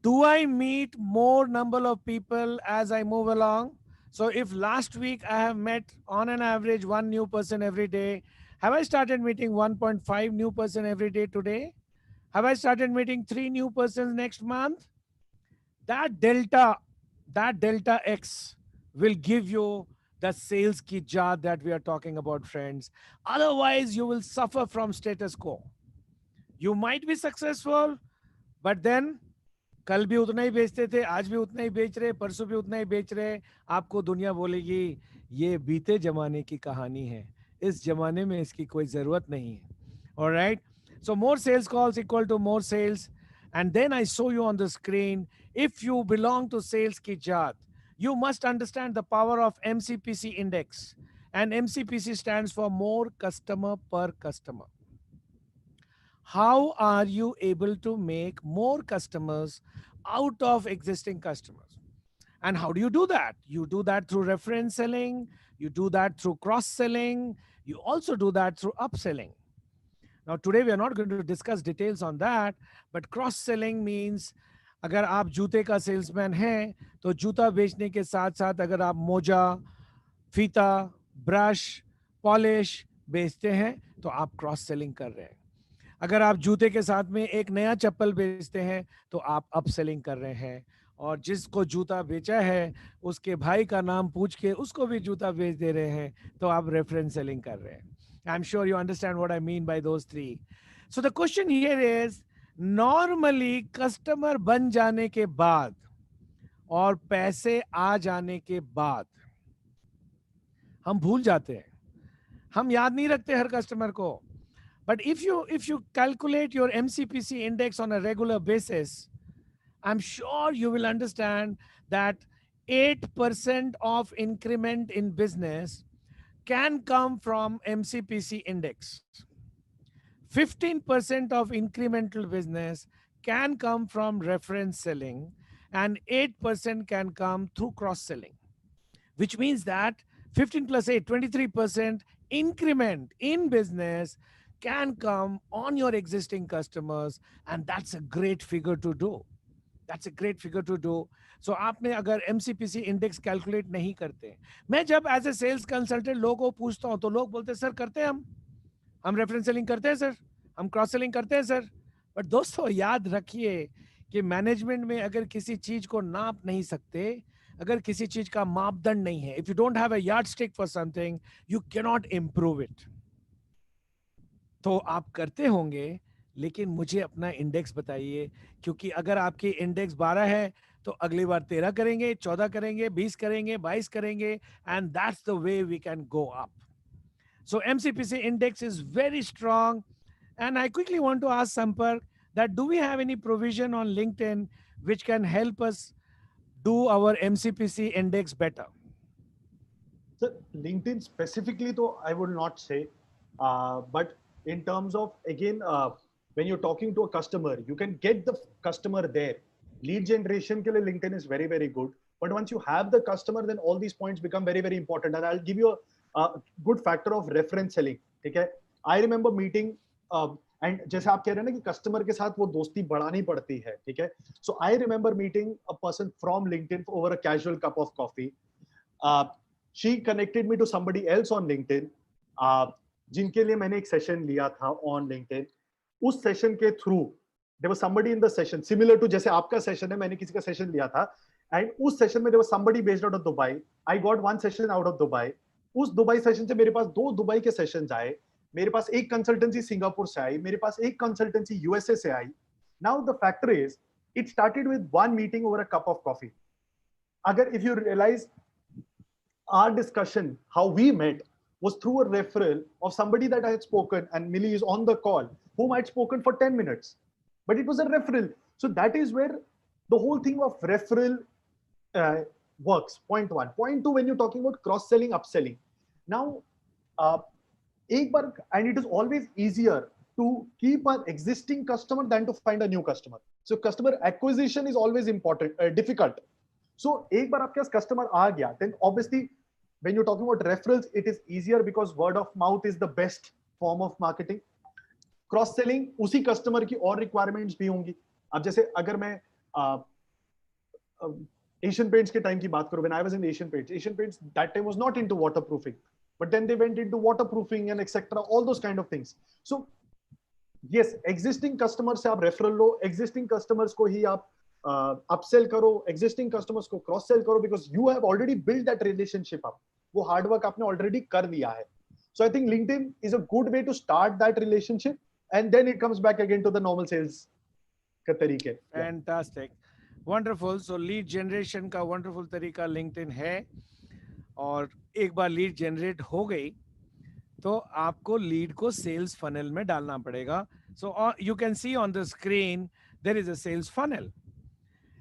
do I meet more number of people as I move along? So if last week I have met on an average 1 new person every day, have I started meeting 1.5 new person every day today? Have I started meeting 3 new persons next month? That delta X will give you the sales ki jar that we are talking about, friends. Otherwise, you will suffer from status quo. You might be successful, but then कल भी उतना ही बेचते थे, आज भी उतना ही बेच रहे, परसों भी उतना ही बेच रहे. आपको दुनिया बोलेगी ये बीते जमाने की कहानी है, इस जमाने में इसकी कोई जरूरत नहीं है. All right. So more sales calls equal to more sales. And then I show you on the screen, if you belong to sales ki jaat, you must understand the power of MCPC index. And MCPC stands for more customer per customer. How are you able to make more customers out of existing customers? And how do you do that? You do that through reference selling. You do that through cross-selling. You also do that through upselling. Now, today we are not going to discuss details on that, but cross-selling means अगर आप जूते का salesman हैं तो जूता बेचने के साथ साथ अगर आप मोजा, फीता, ब्रश, पॉलिश बेचते हैं तो आप क्रॉस सेलिंग कर रहे हैं. अगर आप जूते के साथ में एक नया चप्पल बेचते हैं तो आप अपसेलिंग कर रहे हैं. और जिसको जूता बेचा है उसके भाई का नाम पूछ के उसको भी जूता बेच दे रहे हैं तो आप रेफरेंस सेलिंग कर रहे हैं. I'm sure you understand what I mean by those three. So the question here is normally customer बन जाने के बाद और पैसे आ जाने के बाद हम भूल जाते हैं, हम याद नहीं रखते हर कस्टमर को. But if you calculate your MCPC index on a regular basis, I'm sure you will understand that 8% of increment in business can come from MCPC index. 15% of incremental business can come from reference selling, and 8% can come through cross selling, which means that 15 plus 8, 23% increment in business can come on your existing customers, and that's a great figure to do. That's a great figure to do. So आपने अगर MCPC index calculate नहीं करते, मैं जब as a sales consultant लोगों को पूछता हूं तो लोग बोलते हैं सर करते हैं हम रेफरेंस सेलिंग करते हैं सर, हम क्रॉस सेलिंग करते हैं सर. बट दोस्तों याद रखिए कि मैनेजमेंट में अगर किसी चीज को नाप नहीं सकते, अगर किसी चीज का मापदंड नहीं है, if you don't have a yardstick for something, you can not improve it. तो आप करते होंगे, लेकिन मुझे अपना इंडेक्स बताइए, क्योंकि अगर आपकी इंडेक्स 12 है तो अगली बार 13 करेंगे, 14 करेंगे, 20 करेंगे, 22 करेंगे, and that's the way we can go up. So MCPC index is very strong. And I quickly want to ask Sampark that do we have any provision on LinkedIn which can help us do our MCPC index better? So LinkedIn specifically, though, I would not say. But in terms of, again, when you're talking to a customer, you can get the customer there. Lead generation ke liye LinkedIn is very, very good. But once you have the customer, then all these points become very, very important. And I'll give you a good factor of reference selling. Okay? I remember meeting, and जैसे आप कह रहे हैं ना कि customer के साथ वो दोस्ती बढ़ानी पड़ती है, ठीक है? So I remember meeting a person from LinkedIn over a casual cup of coffee. She connected me to somebody else on LinkedIn, जिनके लिए मैंने एक सेशन लिया था on LinkedIn. उस सेशन के through there was somebody in the session similar to जैसे आपका सेशन है, मैंने किसी का सेशन लिया था, and उस सेशन में there was somebody based out of Dubai. I got one session out of Dubai. उस दुबई सेशन से मेरे पास 2 दुबई के सेशंस आए, मेरे पास एक कंसल्टेंसी सिंगापुर से आई, मेरे पास एक कंसल्टेंसी यूएसए से आई. Now the factor is it started with one meeting over a cup of coffee. अगर if you realise our discussion, how we met, was through a referral of somebody that I had spoken, and Millie is on the call, whom I had spoken for 10 minutes. But it was a referral. So that is where the whole thing of referral works. Point one. Point two, when you're talking about cross-selling, upselling. Now, and it is always easier to keep an existing customer than to find a new customer. So customer acquisition is always important, difficult. So एक बार आपके पास customer आ गया, then obviously when you're talking about referrals, it is easier because word of mouth is the best form of marketing. Cross selling उसी customer की और requirements भी होंगी. अब जैसे अगर मैं Asian Paints के time की बात करूं, when I was in Asian Paints that time was not into waterproofing, but then they went into waterproofing and etc. All those kind of things. So yes, existing customers से आप referral लो, existing customers को ही आप upsell करो, existing customers को cross sell करो, because you have already built that relationship up. वो hard work आपने already कर लिया है. So I think LinkedIn is a good way to start that relationship, and then it comes back again to the normal sales का तरीके. Fantastic, wonderful. So lead generation का wonderful तरीका LinkedIn है, और एक बार lead generate हो गई तो आपको lead को sales funnel में डालना पड़ेगा. So you can see on the screen there is a sales funnel.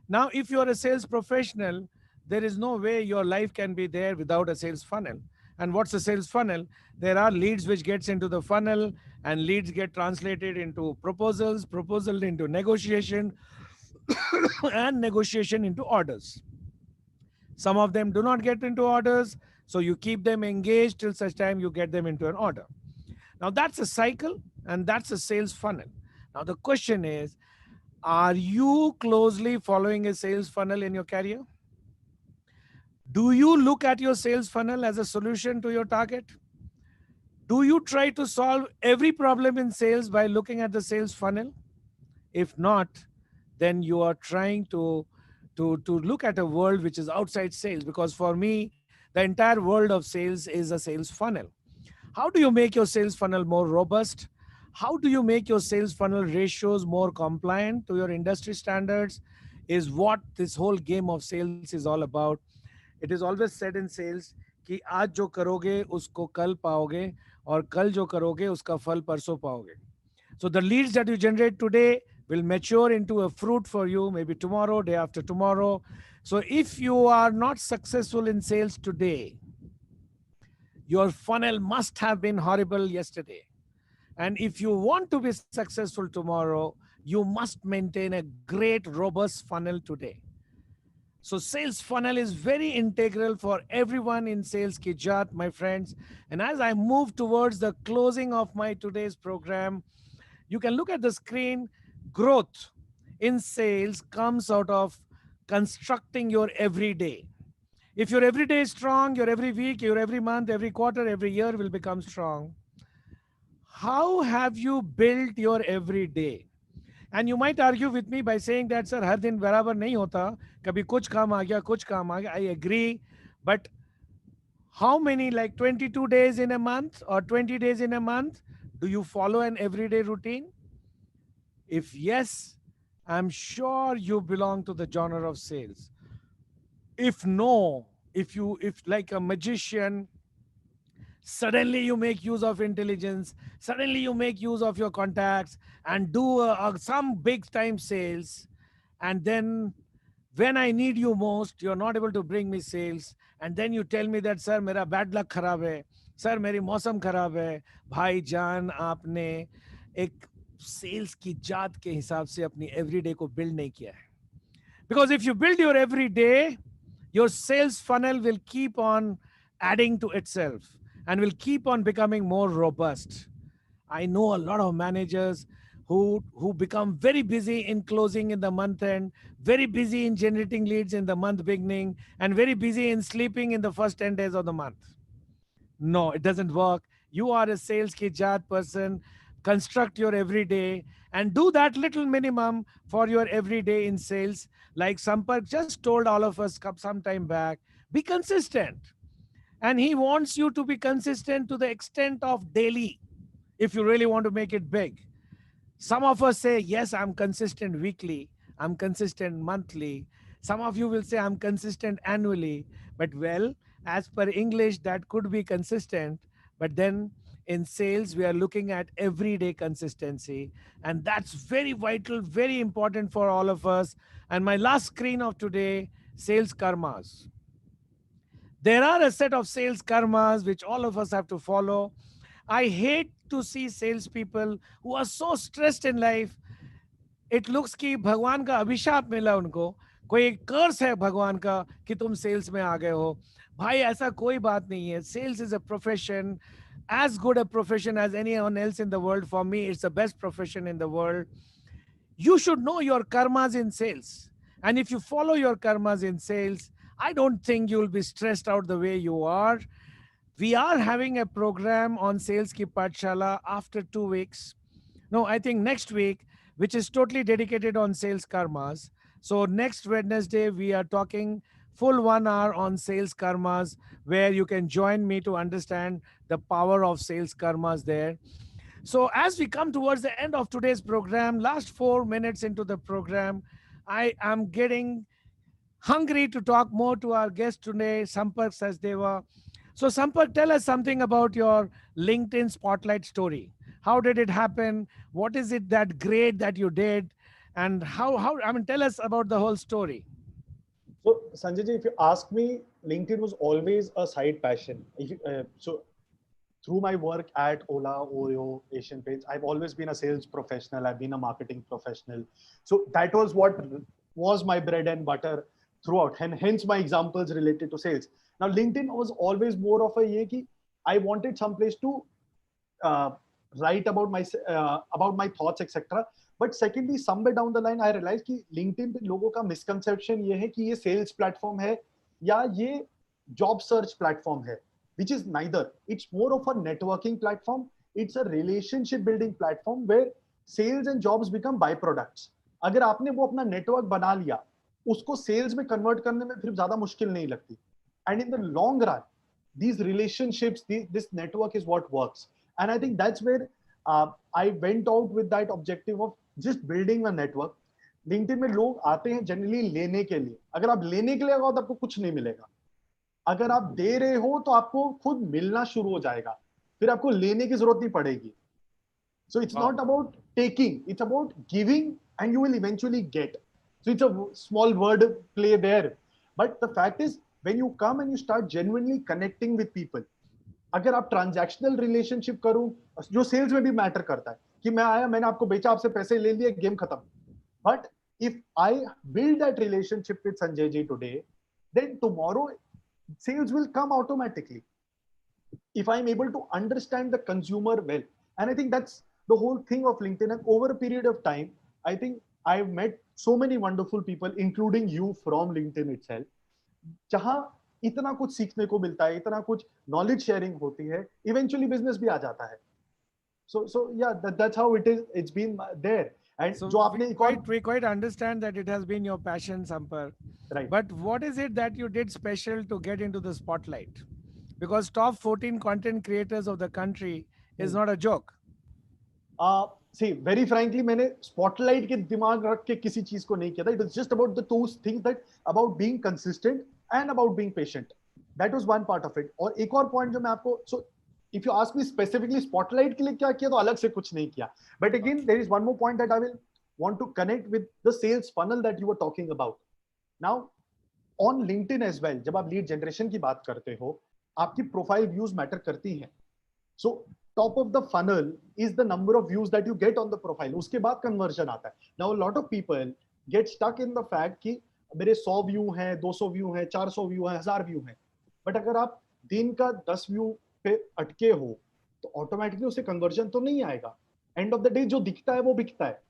Now, if you are a sales professional, there is no way your life can be there without a sales funnel. And what's a sales funnel? There are leads which gets into the funnel, and leads get translated into proposals, proposal into negotiation, and negotiation into orders. Some of them do not get into orders, so you keep them engaged till such time you get them into an order. Now that's a cycle, and that's a sales funnel. Now the question is, are you closely following a sales funnel in your career? Do you look at your sales funnel as a solution to your target? Do you try to solve every problem in sales by looking at the sales funnel? If not, then you are trying to look at a world which is outside sales, because for me, the entire world of sales is a sales funnel. How do you make your sales funnel more robust? how do you make your sales funnel ratios more compliant to your industry standards is what this whole game of sales is all about. It is always said in sales कि आज जो करोगे उसको कल पाओगे और कल जो करोगे उसका फल परसों पाओगे. So the leads that you generate today will mature into a fruit for you maybe tomorrow, day after tomorrow. So if you are not successful in sales today, your funnel must have been horrible yesterday. And if you want to be successful tomorrow, you must maintain a great, robust funnel today. So sales funnel is very integral for everyone in Sales Ki Jaat, my friends. And as I move towards the closing of my today's program, you can look at the screen. Growth in sales comes out of constructing your everyday. If your everyday is strong, your every week, your every month, every quarter, every year will become strong. How have you built your everyday? And you might argue with me by saying that, sir, हर दिन बराबर नहीं होता, कभी कुछ काम आ गया, कुछ काम आ गया. I agree, but how many, like 22 days in a month or 20 days in a month, do you follow an everyday routine? If yes, I'm sure you belong to the genre of sales. If no, if like a magician, suddenly you make use of intelligence, suddenly you make use of your contacts and do some big time sales, and then when I need you most, you're not able to bring me sales, and then you tell me that, sir, mera bad luck kharab hai, sir, meri mausam kharab hai. Bhai Jaan, aapne ek sales ki jaat ke hisab se apni everyday ko build nahi kiya hai. Because if you build your everyday, your sales funnel will keep on adding to itself and will keep on becoming more robust. I know a lot of managers who become very busy in closing in the month end, very busy in generating leads in the month beginning, and very busy in sleeping in the first 10 days of the month. No, it doesn't work. You are a sales ki jaat person. Construct your everyday and do that little minimum for your everyday in sales. Like Sampark just told all of us some time back, be consistent. And he wants you to be consistent to the extent of daily if you really want to make it big. Some of us say, yes, I'm consistent weekly, I'm consistent monthly. Some of you will say, I'm consistent annually. But well, as per English, that could be consistent. But then in sales, we are looking at everyday consistency. And that's very vital, very important for all of us. And my last screen of today, sales karmas. There are a set of sales karmas which all of us have to follow. I hate to see salespeople who are so stressed in life. It looks कि भगवान का अभिशाप मिला उनको, कोई कर्स है भगवान का कि तुम सेल्स में आ गए हो. भाई ऐसा कोई बात नहीं है. Sales is a profession, as good a profession as anyone else in the world. For me, it's the best profession in the world. You should know your karmas in sales. And if you follow your karmas in sales, I don't think you'll be stressed out the way you are. We are having a program on Sales Ki Pathshala after 2 weeks. No, I think next week, which is totally dedicated on sales karmas. So next Wednesday, we are talking full 1 hour on sales karmas, where you can join me to understand the power of sales karmas there. So as we come towards the end of today's program, last 4 minutes into the program, I am getting hungry to talk more to our guest today, Sampark Sachdeva. So Sampark, tell us something about your LinkedIn Spotlight story. How did it happen? What is it that great that you did? And tell us about the whole story. So Sanjay ji, if you ask me, LinkedIn was always a side passion. So through my work at Ola, Oyo, Asian Paints, I've always been a sales professional. I've been a marketing professional. So that was what was my bread and butter throughout, and hence my examples related to sales. Now, LinkedIn was always more of a ye ki I wanted some place to write about my thoughts, etc. But secondly, somewhere down the line, I realized कि LinkedIn पे लोगों का misconception ये है कि ये sales platform है या ये job search platform है, which is neither. It's more of a networking platform. It's a relationship building platform where sales and jobs become byproducts. अगर आपने वो अपना network बना लिया, उसको sales में convert करने में फिर ज़्यादा मुश्किल नहीं लगती. And in the long run, these relationships, this network is what works. And I think that's where I went out with that objective of just building a network. LinkedIn में लोग आते हैं जनरली लेने के लिए. अगर आप लेने के लिए आओ तो आपको कुछ नहीं मिलेगा. अगर आप दे रहे हो तो आपको खुद मिलना शुरू हो जाएगा. फिर आपको लेने की जरूरत नहीं पड़ेगी. So it's not about taking, it's about giving, and you will eventually get. So it's a small word play there. But the fact is, when you come and you start genuinely connecting with people, अगर आप transactional relationship करूं, जो sales में भी matter करता है कि मैं आया, मैंने आपको बेचा, आपसे पैसे ले लिए, गेम खत्म. But if I build that relationship with Sanjay ji today, then tomorrow sales will come automatically if I'm able to understand the consumer well. And I think that's the whole thing of LinkedIn. And over a period of time, I think I've met so many wonderful people, including you, from LinkedIn itself, जहां इतना कुछ सीखने को मिलता है, इतना कुछ knowledge sharing होती है, इवेंचुअली बिजनेस भी आ जाता है. So yeah, that's how it is. It's been there. And So जो आपने we quite understand that it has been your passion, Sampark. right. But what is it that you did special to get into the spotlight? Because top 14 content creators of the country is not a joke. See, very frankly, मैंने spotlight के दिमाग रख के किसी चीज को नहीं किया था. It was just about the two things, that about being consistent and about being patient. That was one part of it. और एक और point जो मैं आपको, so if you ask me specifically spotlight के लिए क्या किया, तो अलग से कुछ नहीं किया. But again, there is one more point that I will want to connect with the sales funnel that you were talking about. Now, on LinkedIn as well, जब आप lead generation की बात करते हो, आपकी profile views matter करती हैं. So top of the funnel is the number of views that you get on the profile. उसके बाद conversion आता है. Now a lot of people get stuck in the fact कि मेरे 100 व्यू हैं, 200 view हैं, 400 व्यू हैं, 1000 व्यू हैं. बट अगर आप दिन का 10 व्यू पे अटके हो तो ऑटोमेटिकली उससे कन्वर्जन तो नहीं आएगा. एंड ऑफ द डे जो दिखता है वो बिकता है.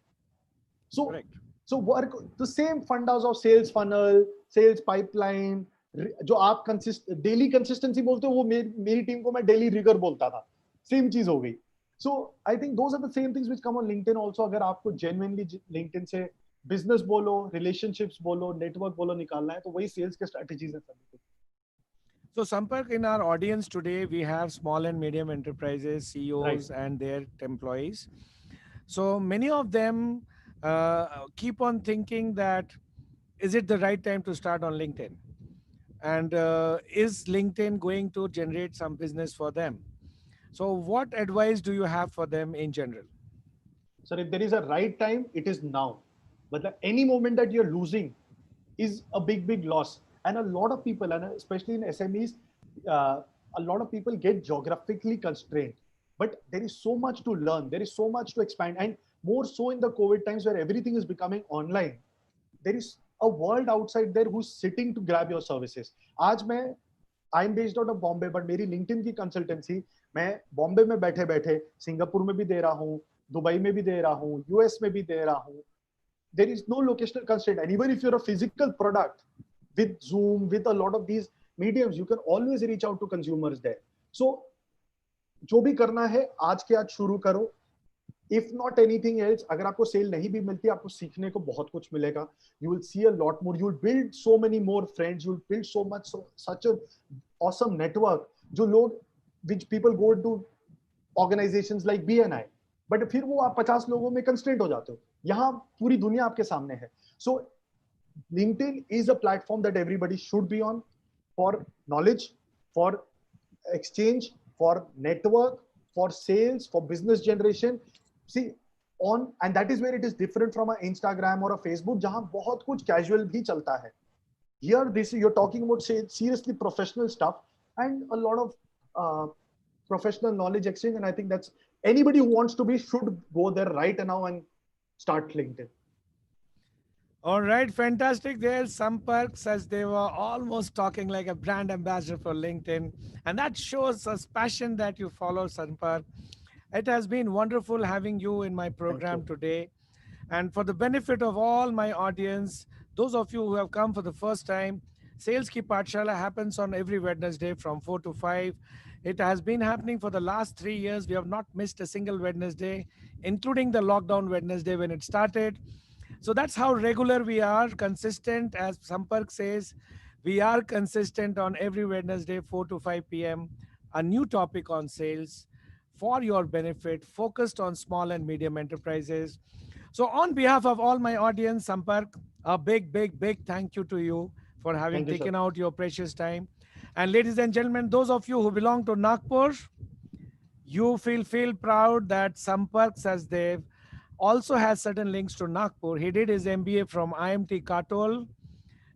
So work the same fundas of sales funnel, sales pipeline, जो आप डेली कंसिस्टेंसी बोलते हो, वो मेरी टीम को मैं डेली रिगर बोलता था. सेम चीज हो गई. So I think those are the same things which come on LinkedIn also. अगर आपको जेन्युइनली लिंक्डइन से बिजनेस बोलो, रिलेशनशिप्स बोलो, नेटवर्क बोलो निकालना है, तो वही सेल्स के स्ट्रेटजीज हैं सभी. So Sampark, in our audience today, we have small and medium enterprises, CEOs, Right. and their employees. So many of them keep on thinking that, is it the right time to start on LinkedIn? And is LinkedIn going to generate some business for them? So what advice do you have for them in general? Sir, if there is a right time, it is now. But any moment that you're losing is a big loss. And a lot of people, and especially in SMEs, a lot of people get geographically constrained. But there is so much to learn. There is so much to expand. And more so in the COVID times where everything is becoming online. There is a world outside there who's sitting to grab your services. आज मैं, I'm based out of Bombay, but मेरी LinkedIn की consultancy, मैं बॉम्बे में बैठे बैठे Singapore में भी दे रहा हूँ, दुबई में भी दे रहा हूँ, यूएस में भी दे रहा हूँ. There is no locational constraint. And even if you're a physical product, with Zoom, with a lot of these mediums, you can always reach out to consumers there. So, जो भी करना है आज के आज शुरू करो. If not anything else, अगर आपको सेल नहीं भी मिलती, आपको सीखने को बहुत कुछ मिलेगा. You will see a lot more. You will build so many more friends. You will build so much, such a awesome network. जो लोग, which people go to organizations like BNI, but फिर वो आप 50 लोगों में constraint हो जाते हो. यहाँ पूरी दुनिया आपके सामने है. So LinkedIn is a platform that everybody should be on for knowledge, for exchange, for network, for sales, for business generation. See, and that is where it is different from an Instagram or a Facebook, जहां बहुत कुछ casual भी चलता है. Here, you're talking about seriously professional stuff and a lot of professional knowledge exchange. And I think that's anybody who wants to be should go there right now and start LinkedIn. All right, fantastic. There's Sampark, says they were almost talking like a brand ambassador for LinkedIn. And that shows us passion that you follow, Sampark. It has been wonderful having you in my program today. And for the benefit of all my audience, those of you who have come for the first time, Sales Ki Pathshala happens on every Wednesday from 4 to 5. It has been happening for the last 3 years. We have not missed a single Wednesday, including the lockdown Wednesday when it started. So that's how regular we are, consistent. As Sampark says, we are consistent on every Wednesday, 4 to 5 p.m. A new topic on sales. for your benefit, focused on small and medium enterprises. So on behalf of all my audience, Sampark, a big, big, big thank you to you for having Thank you, sir. taken out your precious time. And ladies and gentlemen, those of you who belong to Nagpur, you feel proud that Sampark Sachdev also has certain links to Nagpur. He did his MBA from IMT Katol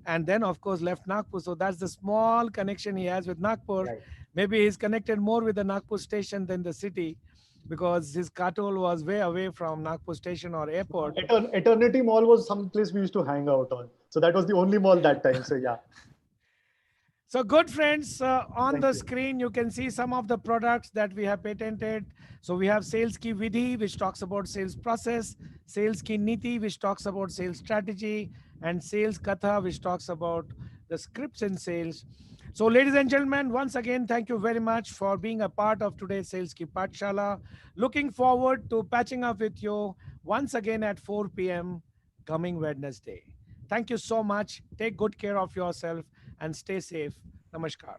and then of course left Nagpur. So that's the small connection he has with Nagpur. Right. Maybe he's connected more with the Nagpur station than the city because his Katol was way away from Nagpur station or airport. Eternity Mall was some place we used to hang out on. So that was the only mall that time. So yeah. So good friends, on Thank the you. screen, you can see some of the products that we have patented. So we have Sales Ki Vidhi, which talks about sales process, Sales Ki Niti, which talks about sales strategy, and Sales Katha, which talks about the scripts in sales. So ladies and gentlemen, once again, thank you very much for being a part of today's Sales Ki Pathshala. Looking forward to patching up with you once again at 4 p.m. coming Wednesday. Thank you so much. Take good care of yourself and stay safe. Namaskar.